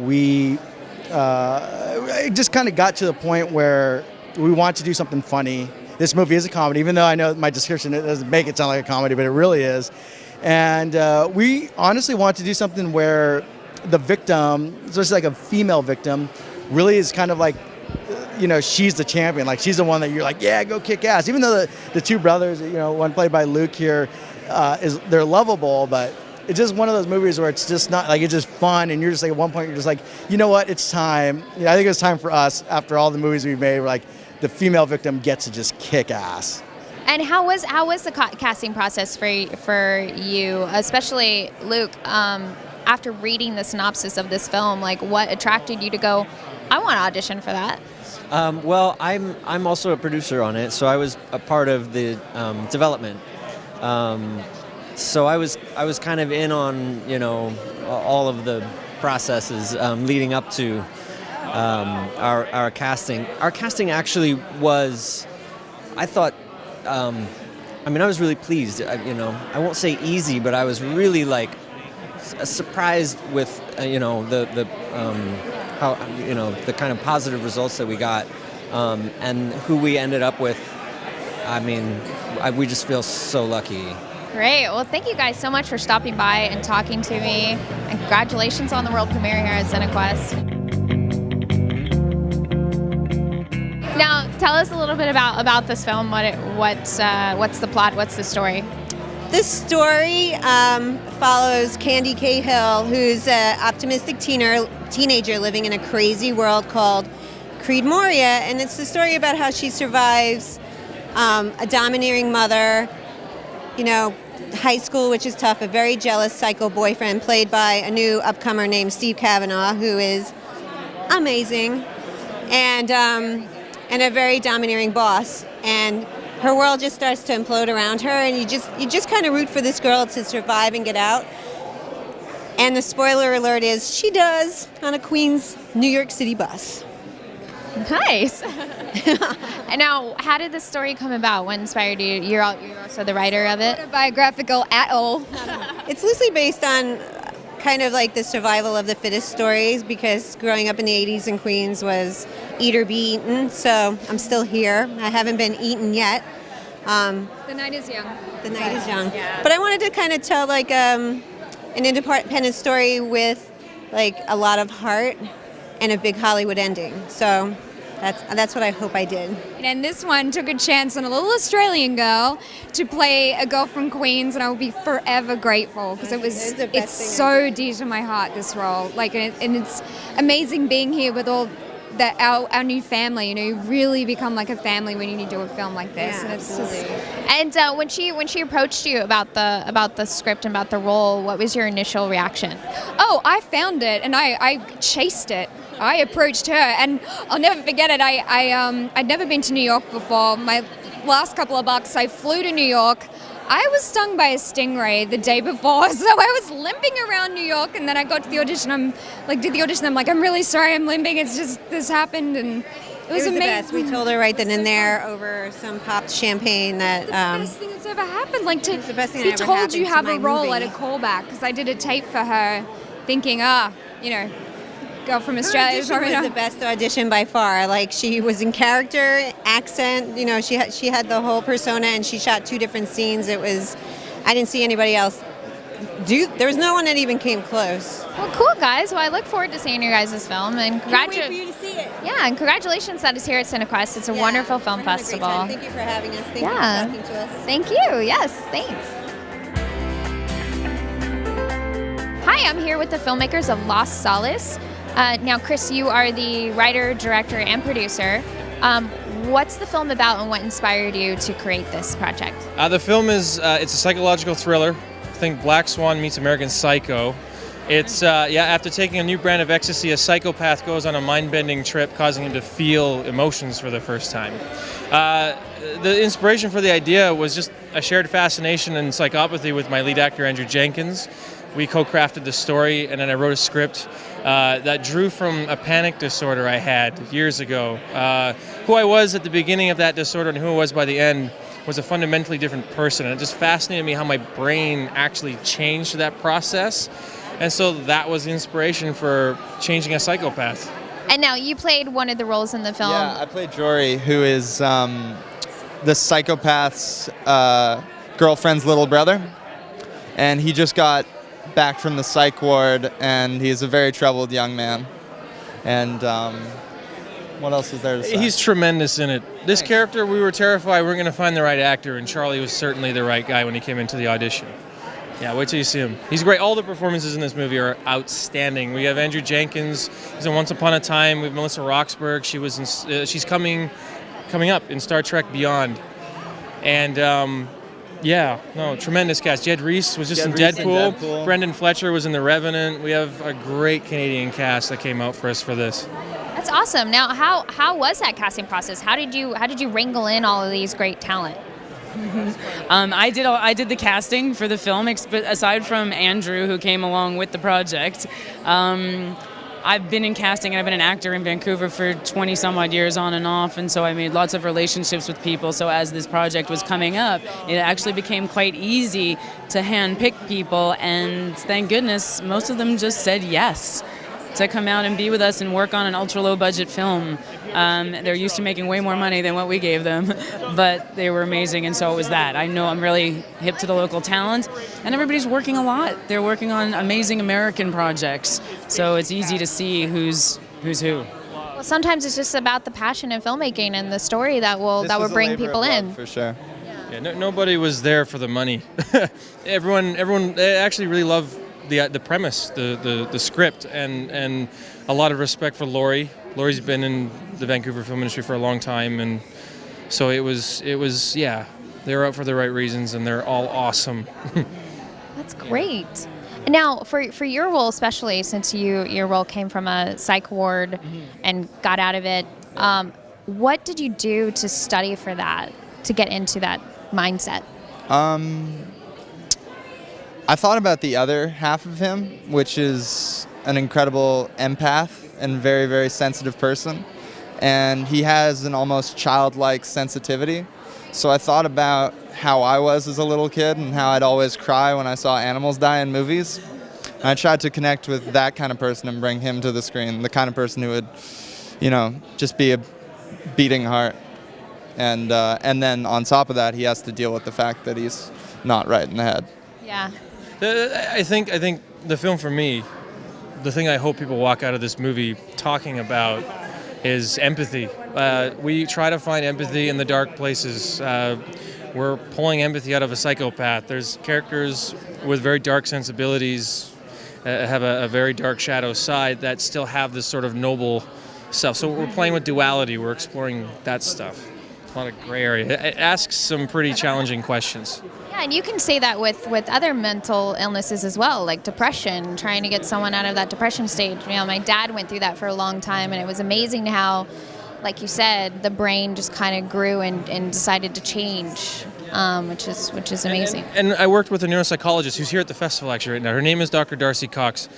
we just kind of got to the point where we want to do something funny. This movie is a comedy, even though I know my description doesn't make it sound like a comedy, but it really is. And we honestly want to do something where the victim, especially like a female victim, really is kind of like, she's the champion. Like, she's the one that you're like, yeah, go kick ass. Even though the two brothers, one played by Luke here, they're lovable, but it's just one of those movies where it's just not, like, it's just fun, and you're just like, at one point, you're just like, you know what, it's time. I think it's time for us, after all the movies we've made, we're like, the female victim gets to just kick ass. And how was the casting process for you, especially Luke? After reading the synopsis of this film, like, what attracted you to go, I want to audition for that? Well, I'm also a producer on it, so I was a part of the development. So I was kind of in on all of the processes leading up to our casting. Our casting actually was, I thought, I was really pleased. I won't say easy, but I was really surprised with how the kind of positive results that we got and who we ended up with. We just feel so lucky. Great. Well, thank you guys so much for stopping by and talking to me. And congratulations on the world premiere here at Cinequest. Now, tell us a little bit about this film. What's the plot? What's the story? This story follows Candy Cahill, who's an optimistic teenager living in a crazy world called Moria, and it's the story about how she survives a domineering mother, high school, which is tough, a very jealous psycho boyfriend played by a new upcomer named Steve Kavanaugh, who is amazing, and a very domineering boss. And her world just starts to implode around her, and you just kind of root for this girl to survive and get out. And the spoiler alert is she does on a Queens, New York City bus. Nice. And now, how did this story come about? What inspired you? You're also the writer of it? Autobiographical at all. It's loosely based on kind of like the survival of the fittest stories, because growing up in the 80s in Queens was eat or be eaten, so I'm still here. I haven't been eaten yet. The night is young. The night is young. Yeah. But I wanted to kind of tell an independent story with a lot of heart and a big Hollywood ending. So that's what I hope I did. And this one took a chance on a little Australian girl to play a girl from Queens, and I will be forever grateful, because it's so dear to my heart, this role. And it's amazing being here with all our new family. You really become like a family when you do a film like this. Yeah, and it's just. And when she approached you about the script and about the role, what was your initial reaction? Oh, I found it and I chased it. I approached her, and I'll never forget it. I'd never been to New York before. My last couple of bucks, I flew to New York. I was stung by a stingray the day before, so I was limping around New York, and then I got to the audition. I'm like, I'm really sorry, I'm limping. It's just this happened, and it was amazing. The best. We told her right then and there over some popped champagne that the best thing that's ever happened. Like the best thing be that ever told happened you to have my a role movie. at a callback, because I did a tape for her, thinking, girl from Australia. Her audition was the best audition by far. Like, she was in character, accent. She had the whole persona, and she shot 2 different scenes. I didn't see anybody else there was no one that even came close. Well, cool, guys. Well, I look forward to seeing your guys' film, and Can't wait for you to see it. Yeah, and congratulations that it's here at Cinequest. It's a wonderful film festival. Thank you for having us. Thank you for talking to us. Thank you. Yes, thanks. Hi, I'm here with the filmmakers of Lost Solace. Now, Chris, you are the writer, director, and producer. What's the film about, and what inspired you to create this project? The film is it's a psychological thriller. Think Black Swan meets American Psycho. It's after taking a new brand of ecstasy, a psychopath goes on a mind-bending trip, causing him to feel emotions for the first time. The inspiration for the idea was just a shared fascination and psychopathy with my lead actor Andrew Jenkins. We co-crafted the story, and then I wrote a script that drew from a panic disorder I had years ago. Who I was at the beginning of that disorder and who I was by the end was a fundamentally different person. And it just fascinated me how my brain actually changed that process. And so that was the inspiration for changing a psychopath. And now you played one of the roles in the film. Yeah, I played Jory, who is the psychopath's girlfriend's little brother. And he just got back from the psych ward, and he's a very troubled young man. And what else is there to say? He's tremendous in it. This character, we were terrified we weren't going to find the right actor, and Charlie was certainly the right guy when he came into the audition. Yeah, wait till you see him. He's great. All the performances in this movie are outstanding. We have Andrew Jenkins. He's in Once Upon a Time. We have Melissa Roxburgh. She was in, she's coming up in Star Trek Beyond. And tremendous cast. Jed Reese was just in Deadpool. Brendan Fletcher was in The Revenant. We have a great Canadian cast that came out for us for this. That's awesome. Now, how was that casting process? How did you wrangle in all of these great talent? I did the casting for the film, aside from Andrew, who came along with the project. I've been in casting, and I've been an actor in Vancouver for 20 some odd years on and off, and so I made lots of relationships with people. So as this project was coming up, it actually became quite easy to handpick people, and thank goodness most of them just said yes to come out and be with us and work on an ultra low budget film. They're used to making way more money than what we gave them, but they were amazing, and so it was that. I know I'm really hip to the local talent, and everybody's working a lot. They're working on amazing American projects, so it's easy to see who's who. Well, sometimes it's just about the passion in filmmaking and the story that will bring people in. For sure. Yeah, nobody was there for the money. everyone actually really loved the premise, the script, and a lot of respect for Laurie. Laurie's been in the Vancouver film industry for a long time, and so it was they were out for the right reasons, and they're all awesome. That's great. And now, for your role especially, since your role came from a psych ward and got out of it, what did you do to study for that, to get into that mindset? I thought about the other half of him, which is an incredible empath and very, very sensitive person. And he has an almost childlike sensitivity. So I thought about how I was as a little kid and how I'd always cry when I saw animals die in movies. And I tried to connect with that kind of person and bring him to the screen, the kind of person who would, just be a beating heart. And then on top of that, he has to deal with the fact that he's not right in the head. Yeah. I think the film for me, the thing I hope people walk out of this movie talking about is empathy. We try to find empathy in the dark places. We're pulling empathy out of a psychopath. There's characters with very dark sensibilities, have a very dark shadow side that still have this sort of noble stuff. So we're playing with duality. We're exploring that stuff. A lot of gray area. It asks some pretty challenging questions. Yeah, and you can say that with other mental illnesses as well, like depression, trying to get someone out of that depression stage. My dad went through that for a long time, and it was amazing how like you said, the brain just kind of grew and decided to change, which is amazing. And I worked with a neuropsychologist who's here at the festival actually right now. Her name is Dr. Darcy Cox.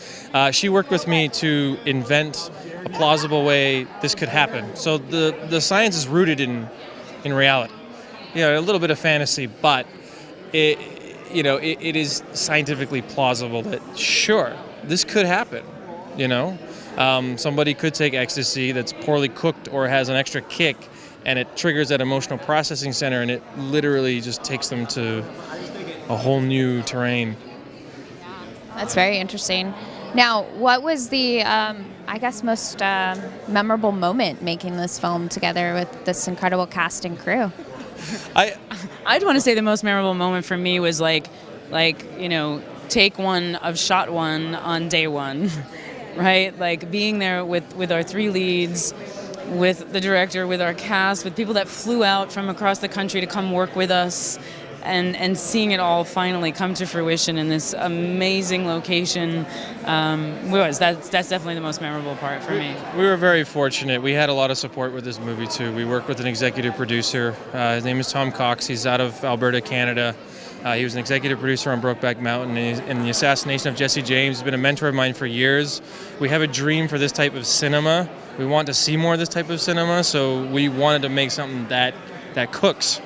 She worked with me to invent a plausible way this could happen. So the science is rooted in reality. A little bit of fantasy, but it is scientifically plausible that sure, this could happen. Somebody could take ecstasy that's poorly cooked or has an extra kick, and it triggers that emotional processing center, and it literally just takes them to a whole new terrain. That's very interesting. Now, what was the, most memorable moment making this film together with this incredible cast and crew? I'd want to say the most memorable moment for me was take one of shot one on day one, right? Like being there with our 3 leads, with the director, with our cast, with people that flew out from across the country to come work with us, and seeing it all finally come to fruition in this amazing location. That's definitely the most memorable part for me. We were very fortunate. We had a lot of support with this movie too. We worked with an executive producer. His name is Tom Cox. He's out of Alberta, Canada. He was an executive producer on Brokeback Mountain and The Assassination of Jesse James. He's been a mentor of mine for years. We have a dream for this type of cinema. We want to see more of this type of cinema, so we wanted to make something that cooks.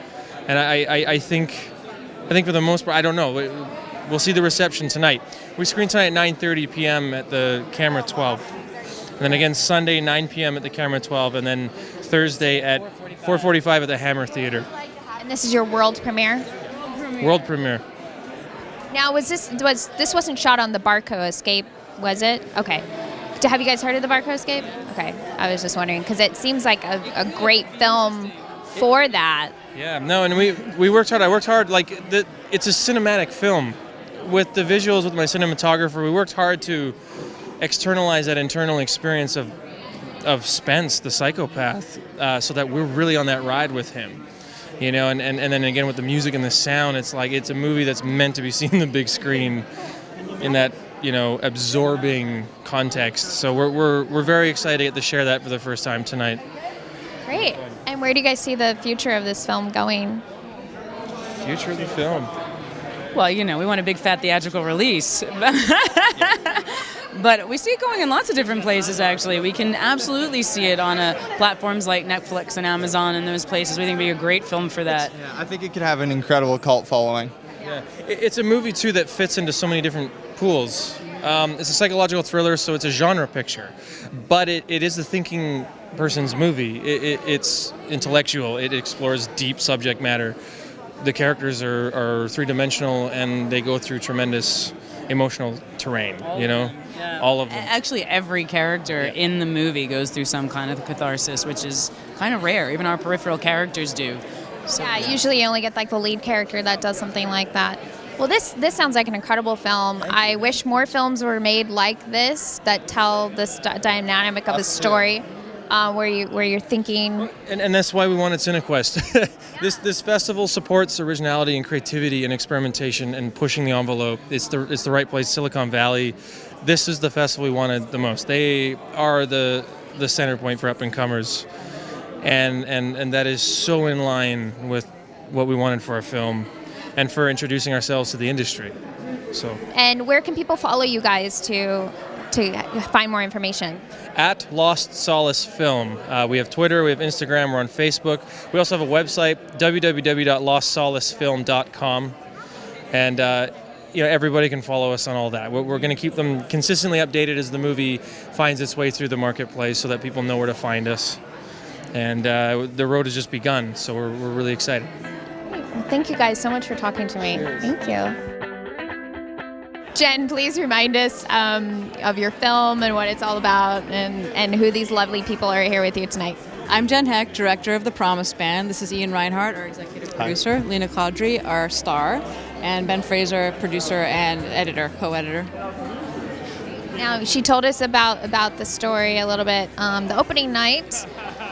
And I think for the most part, I don't know. We'll see the reception tonight. We screen tonight at 9:30 p.m. at the Camera 12. And then again Sunday, 9 p.m. at the Camera 12. And then Thursday at 4:45 at the Hammer Theater. And this is your world premiere? World premiere. Now, this wasn't shot on the Barco Escape, was it? Okay. Have you guys heard of the Barco Escape? Okay. I was just wondering, because it seems like a great film for that. Yeah, no, and we worked hard. I worked hard. It's a cinematic film. With the visuals, with my cinematographer, we worked hard to externalize that internal experience of Spence, the psychopath, so that we're really on that ride with him. And then again with the music and the sound, it's a movie that's meant to be seen on the big screen in that absorbing context. So we're very excited to get to share that for the first time tonight. Great. And where do you guys see the future of this film going? Future of the film? Well, we want a big fat theatrical release. But we see it going in lots of different places, actually. We can absolutely see it on platforms like Netflix and Amazon and those places. We think it would be a great film for that. Yeah, I think it could have an incredible cult following. Yeah. It's a movie, too, that fits into so many different pools. It's a psychological thriller, so it's a genre picture. But it is a thinking person's movie. It's intellectual. It explores deep subject matter. The characters are three-dimensional, and they go through tremendous emotional terrain, Yeah. all of them. Actually, every character in the movie goes through some kind of catharsis, which is kind of rare. Even our peripheral characters do. So, yeah, usually you only get the lead character that does something like that. Well, this sounds like an incredible film. I wish more films were made like this that tell this dynamic of a story. Where you're thinking, and that's why we wanted Cinequest. This festival supports originality and creativity and experimentation and pushing the envelope. It's the right place, Silicon Valley. This is the festival we wanted the most. They are the center point for up and comers, and that is so in line with what we wanted for our film, and for introducing ourselves to the industry. So. And where can people follow you guys to find more information? At Lost Solace Film. We have Twitter, we have Instagram, we're on Facebook. We also have a website, www.lostsolacefilm.com. And everybody can follow us on all that. We're going to keep them consistently updated as the movie finds its way through the marketplace so that people know where to find us. And the road has just begun, so we're really excited. Well, thank you guys so much for talking to me. Thank you. Jen, please remind us of your film and what it's all about and who these lovely people are here with you tonight. I'm Jen Heck, director of The Promise Band. This is Ian Reinhardt, our executive producer. Hi. Lena Caudry, our star. And Ben Fraser, producer and editor, co-editor. Now, she told us about the story a little bit. The opening night,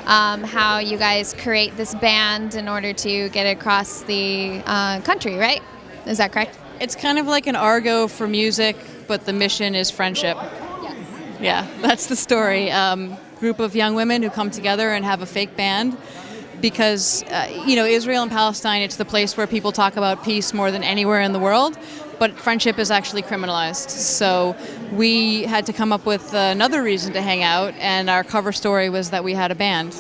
how you guys create this band in order to get across the country, right? Is that correct? It's kind of like an Argo for music, but the mission is friendship. Yes. Yeah, that's the story. group of young women who come together and have a fake band because, Israel and Palestine, it's the place where people talk about peace more than anywhere in the world, but friendship is actually criminalized. So we had to come up with another reason to hang out, and our cover story was that we had a band.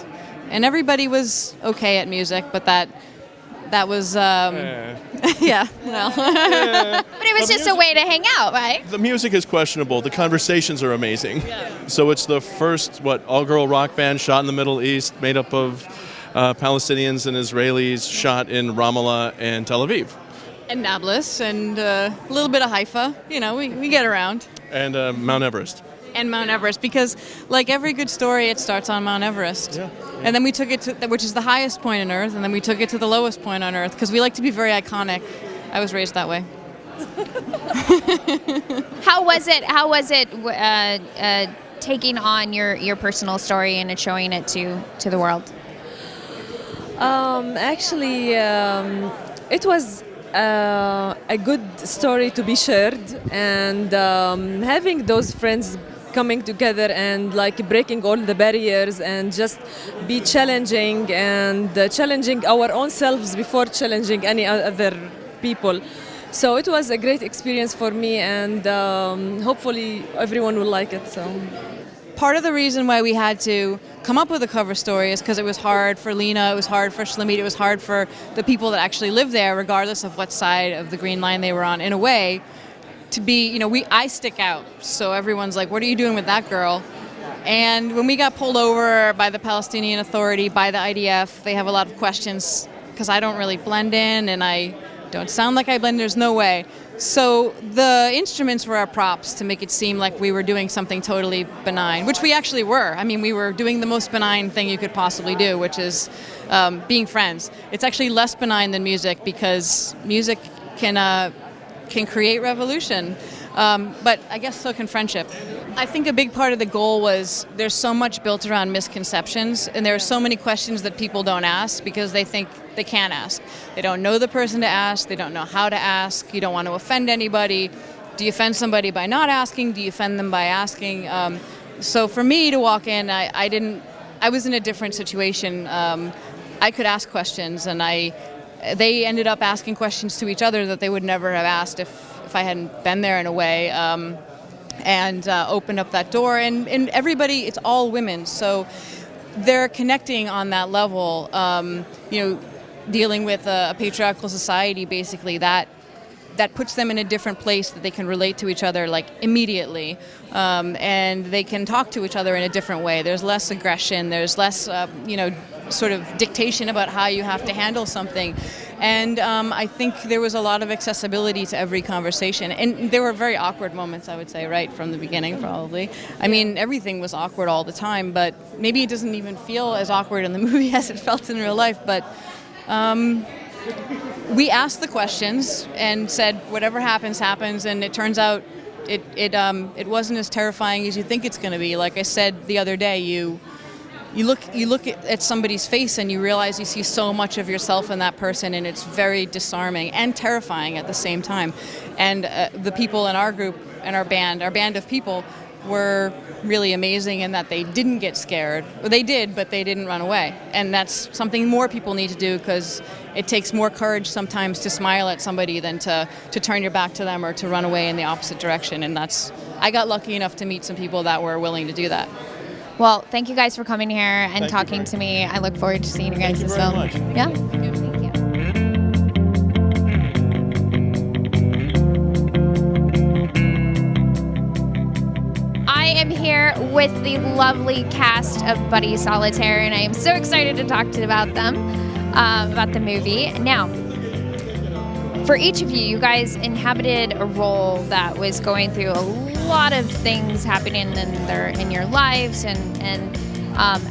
And everybody was okay at music, but that was, yeah, well. But it was just a way to hang out, right? The music is questionable. The conversations are amazing. So it's the first, all-girl rock band shot in the Middle East, made up of Palestinians and Israelis, shot in Ramallah and Tel Aviv. And Nablus, and a little bit of Haifa. We get around. And Mount Everest. And Mount Everest, because like every good story, it starts on Mount Everest. Yeah. And then we took it to, which is the highest point on Earth, and then we took it to the lowest point on Earth, because we like to be very iconic. I was raised that way. How was it taking on your personal story and showing it to the world? Actually, it was a good story to be shared, and having those friends coming together and like breaking all the barriers and just be challenging and challenging our own selves before challenging any other people. So it was a great experience for me, and hopefully everyone will like it. So part of the reason why we had to come up with a cover story is because it was hard for Lena, it was hard for Shlamit, it was hard for the people that actually live there, regardless of what side of the green line they were on, in a way, to be, I stick out. So everyone's like, what are you doing with that girl? And when we got pulled over by the Palestinian Authority, by the IDF, they have a lot of questions because I don't really blend in and I don't sound like I blend, there's no way. So the instruments were our props to make it seem like we were doing something totally benign, which we actually were. I mean, we were doing the most benign thing you could possibly do, which is being friends. It's actually less benign than music because music can create revolution. But I guess so can friendship. I think a big part of the goal was there's so much built around misconceptions, and there are so many questions that people don't ask because they think they can't ask. They don't know the person to ask, they don't know how to ask, you don't want to offend anybody. Do you offend somebody by not asking? Do you offend them by asking? So for me to walk in, I was in a different situation. I could ask questions, and they ended up asking questions to each other that they would never have asked if I hadn't been there in a way, and opened up that door. And everybody, it's all women, so they're connecting on that level. Dealing with a patriarchal society, basically, that puts them in a different place that they can relate to each other like immediately, and they can talk to each other in a different way. There's less aggression. There's less, sort of dictation about how you have to handle something. And I think there was a lot of accessibility to every conversation. And there were very awkward moments, I would say, right from the beginning, probably. I mean, everything was awkward all the time, but maybe it doesn't even feel as awkward in the movie as it felt in real life. But we asked the questions and said, whatever happens, happens. And it turns out it wasn't as terrifying as you think it's going to be. Like I said the other day, you look at somebody's face and you realize you see so much of yourself in that person, and it's very disarming and terrifying at the same time. And the people in our group and our band of people were really amazing in that they didn't get scared. Well, they did, but they didn't run away. And that's something more people need to do, because it takes more courage sometimes to smile at somebody than to turn your back to them or to run away in the opposite direction. And I got lucky enough to meet some people that were willing to do that. Well, thank you guys for coming here and talking to me. I look forward to seeing you guys this film. Much. Yeah. Thank you. I am here with the lovely cast of Buddy Solitaire, and I am so excited to talk to you about them, about the movie. Now, for each of you, you guys inhabited a role that was going through a lot of things happening in your lives, and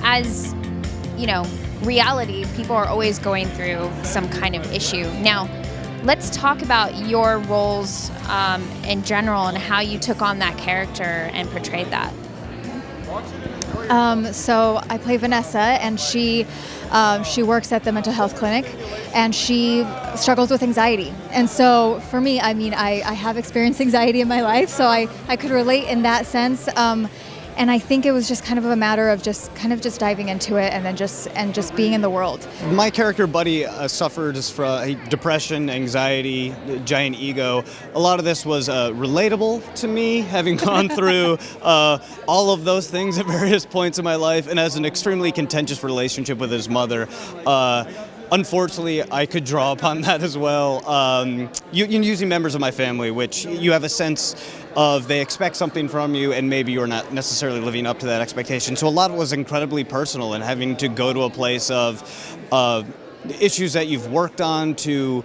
as you know, reality, people are always going through some kind of issue. Now, let's talk about your roles in general and how you took on that character and portrayed that. So I play Vanessa, and she works at the mental health clinic, and she struggles with anxiety. And so for me, I mean, I have experienced anxiety in my life, so I could relate in that sense. And I think it was just kind of a matter of just diving into it and then just being in the world. My character, Buddy, suffers from depression, anxiety, giant ego. A lot of this was relatable to me, having gone through all of those things at various points in my life, and has an extremely contentious relationship with his mother. Unfortunately, I could draw upon that as well. Using members of my family, which you have a sense of they expect something from you and maybe you're not necessarily living up to that expectation. So a lot of it was incredibly personal, and having to go to a place of issues that you've worked on to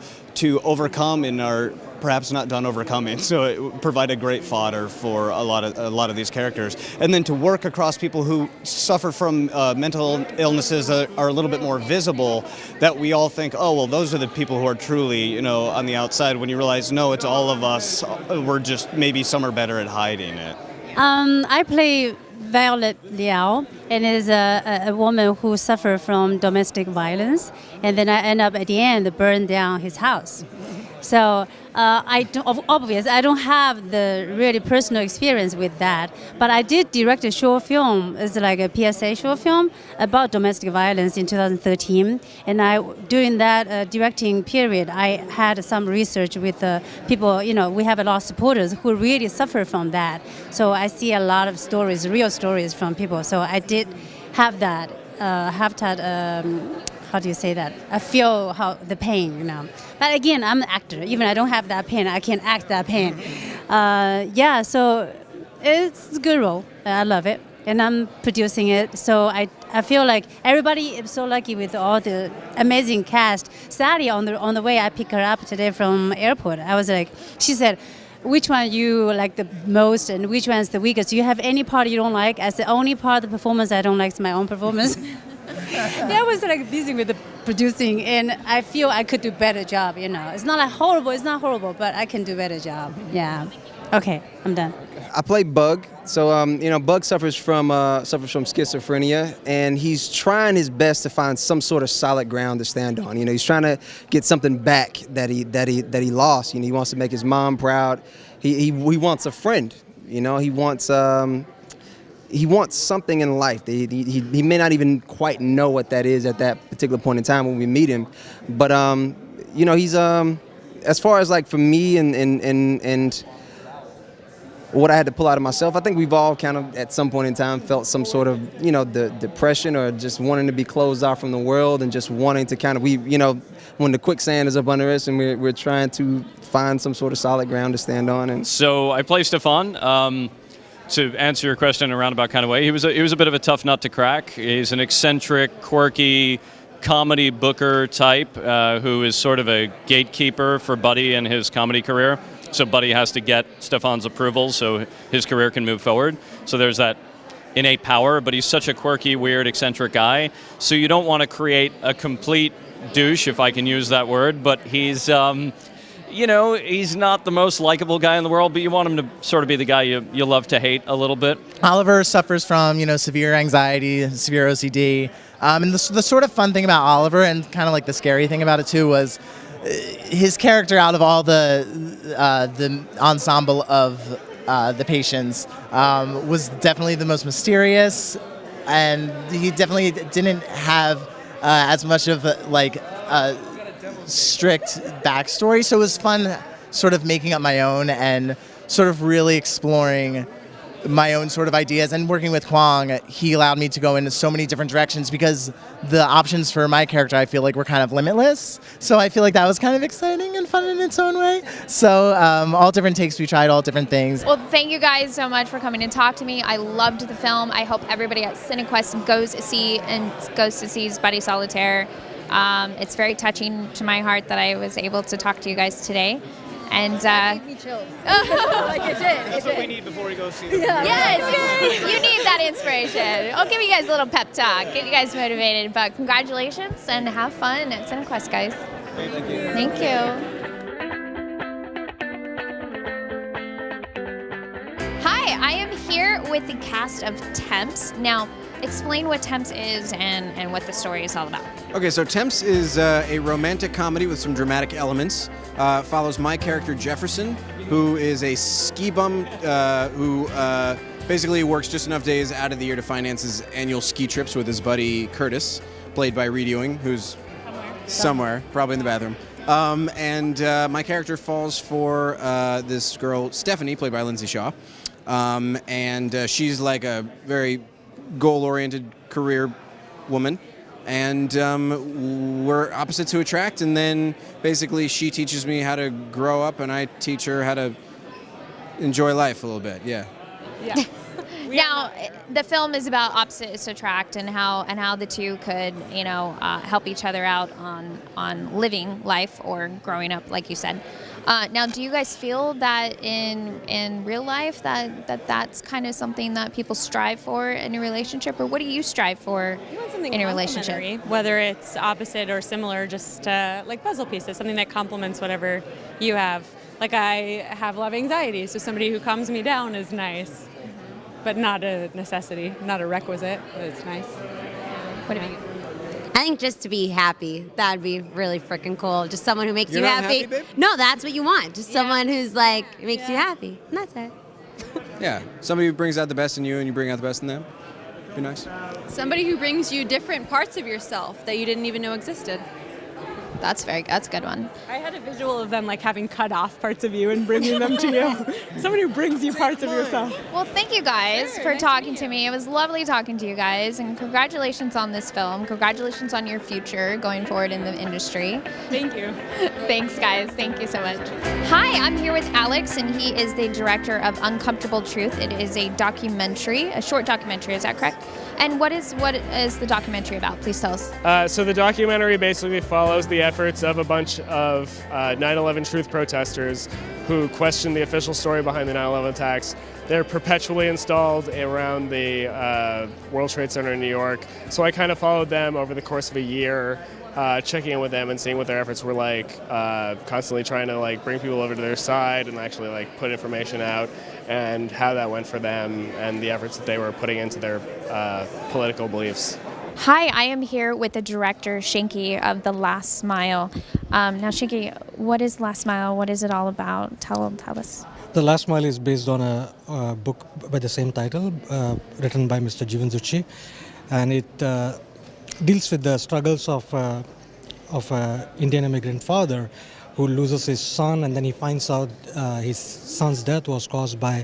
overcome and are perhaps not done overcoming. So it provided great fodder for a lot of these characters. And then to work across people who suffer from mental illnesses that are a little bit more visible, that we all think, oh, well, those are the people who are truly, on the outside, when you realize, no, it's all of us. We're just, maybe some are better at hiding it. I play Violet Liao, and is a woman who suffered from domestic violence, and then I end up at the end burn down his house. So I don't have the really personal experience with that, but I did direct a short film. It's like a PSA short film about domestic violence in 2013. And during that directing period, I had some research with people. We have a lot of supporters who really suffer from that. So I see a lot of stories, real stories from people. So I did have that. How do you say that? I feel the pain, But again, I'm an actor. Even I don't have that pain, I can act that pain. So it's a good role. I love it, and I'm producing it. So I feel like everybody is so lucky with all the amazing cast. Sally on the way I picked her up today from airport. I was like, she said, which one you like the most and which one's the weakest? Do you have any part you don't like? As the only part of the performance I don't like is my own performance. I was busy with the producing, and I feel I could do better job. It's not horrible. It's not horrible, but I can do better job. Yeah. Okay, I'm done. I play Bug. So Bug suffers from schizophrenia, and he's trying his best to find some sort of solid ground to stand on. He's trying to get something back that he lost. He wants to make his mom proud. He wants a friend. He wants something in life. He may not even quite know what that is at that particular point in time when we meet him. But he's as far as like for me and what I had to pull out of myself, I think we've all kind of at some point in time felt some sort of the depression or just wanting to be closed off from the world and just wanting to kind of when the quicksand is up under us and we're trying to find some sort of solid ground to stand on. And so I play Stefan. To answer your question in a roundabout kind of way, he was a bit of a tough nut to crack. He's an eccentric, quirky comedy booker type who is sort of a gatekeeper for Buddy and his comedy career. So Buddy has to get Stefan's approval so his career can move forward. So there's that innate power, but he's such a quirky, weird, eccentric guy. So you don't want to create a complete douche, if I can use that word, but he's he's not the most likable guy in the world, but you want him to sort of be the guy you love to hate a little bit. Oliver suffers from, severe anxiety, severe OCD. And the sort of fun thing about Oliver, and kind of like the scary thing about it too, was his character out of all the ensemble of the patients was definitely the most mysterious, and he definitely didn't have as much of a strict backstory, so it was fun sort of making up my own and sort of really exploring my own sort of ideas. And working with Kwong, he allowed me to go into so many different directions because the options for my character I feel like were kind of limitless, so I feel like that was kind of exciting and fun in its own way. So all different takes, we tried all different things. Well, thank you guys so much for coming to talk to me. I loved the film. I hope everybody at Cinequest goes to see Buddy Solitaire. It's very touching to my heart that I was able to talk to you guys today. And gave me chills. Like it did. That's what we need before we go see the movie. Yes, you need that inspiration. I'll give you guys a little pep talk, get you guys motivated. But congratulations and have fun at Cinequest, guys. Thank you. Thank you. Hi, I am here with the cast of Temps. Now, explain what Temps is and what the story is all about. Okay, so Temps is a romantic comedy with some dramatic elements. Follows my character Jefferson, who is a ski bum who basically he works just enough days out of the year to finance his annual ski trips with his buddy Curtis, played by Reed Ewing, who's somewhere, probably in the bathroom. And my character falls for this girl, Stephanie, played by Lindsay Shaw. And she's like a very goal-oriented career woman. And we're opposites who attract. And then basically she teaches me how to grow up, and I teach her how to enjoy life a little bit. Yeah. Now, the film is about opposites attract and how the two could, help each other out on living life or growing up, like you said. Now, do you guys feel that in real life that's kind of something that people strive for in a relationship, or what do you strive for in a relationship? Whether it's opposite or similar, just like puzzle pieces, something that complements whatever you have. Like I have a lot of anxiety, so somebody who calms me down is nice. But not a necessity, not a requisite, but it's nice. What about you? I think just to be happy, that'd be really freaking cool. Just someone who makes You're you not happy. happy, babe? No, that's what you want. Just someone who's like, makes you happy. And that's it. Yeah. Somebody who brings out the best in you and you bring out the best in them. Be nice. Somebody who brings you different parts of yourself that you didn't even know existed. That's a good one. I had a visual of them like having cut off parts of you and bringing them to you. Somebody who brings you parts of yourself. Well, thank you guys for talking to me. It was lovely talking to you guys, and congratulations on this film. Congratulations on your future going forward in the industry. Thank you. Thanks, guys. Thank you so much. Hi, I'm here with Alex, and he is the director of Uncomfortable Truth. It is a documentary, a short documentary. Is that correct? And what is the documentary about? Please tell us. So the documentary basically follows the efforts of a bunch of 9/11 truth protesters who question the official story behind the 9/11 attacks. They're perpetually installed around the World Trade Center in New York. So I kind of followed them over the course of a year, checking in with them and seeing what their efforts were like, constantly trying to like bring people over to their side and actually like put information out, and how that went for them and the efforts that they were putting into their political beliefs. Hi, I am here with the director, Shanky, of The Last Smile. Now, Shanky, what is Last Smile? What is it all about? Tell us. The Last Mile is based on a book by the same title, written by Mr. Jeevan Zucchi, and it deals with the struggles of an Indian immigrant father who loses his son, and then he finds out his son's death was caused by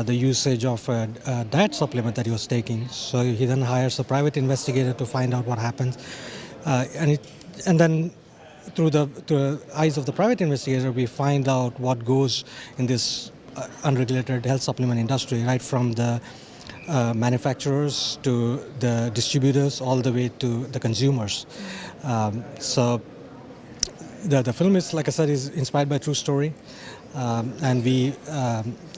the usage of a diet supplement that he was taking. So he then hires a private investigator to find out what happens, and then through the eyes of the private investigator, we find out what goes in this unregulated health supplement industry, right from the manufacturers to the distributors, all the way to the consumers. So the film is, like I said, is inspired by a true story, and we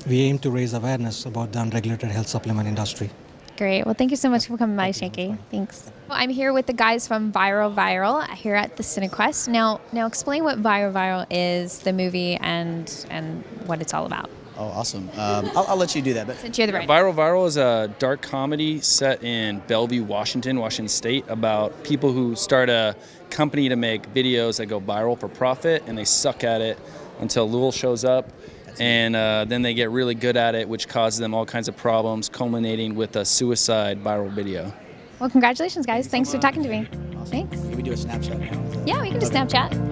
aim to raise awareness about the unregulated health supplement industry. Great. Well, thank you so much for coming by, Shanky. Thanks. Well, I'm here with the guys from Viral here at the Cinequest. Now explain what Viral is, the movie, and what it's all about. Oh, awesome. I'll let you do that. But Since you're the right. Viral is a dark comedy set in Bellevue, Washington State, about people who start a company to make videos that go viral for profit, and they suck at it until Lul shows up. And then they get really good at it, which causes them all kinds of problems, culminating with a suicide viral video. Well, congratulations, guys. Thanks for talking to me. Thanks. Can we do a Snapchat now? Yeah, we can do Snapchat.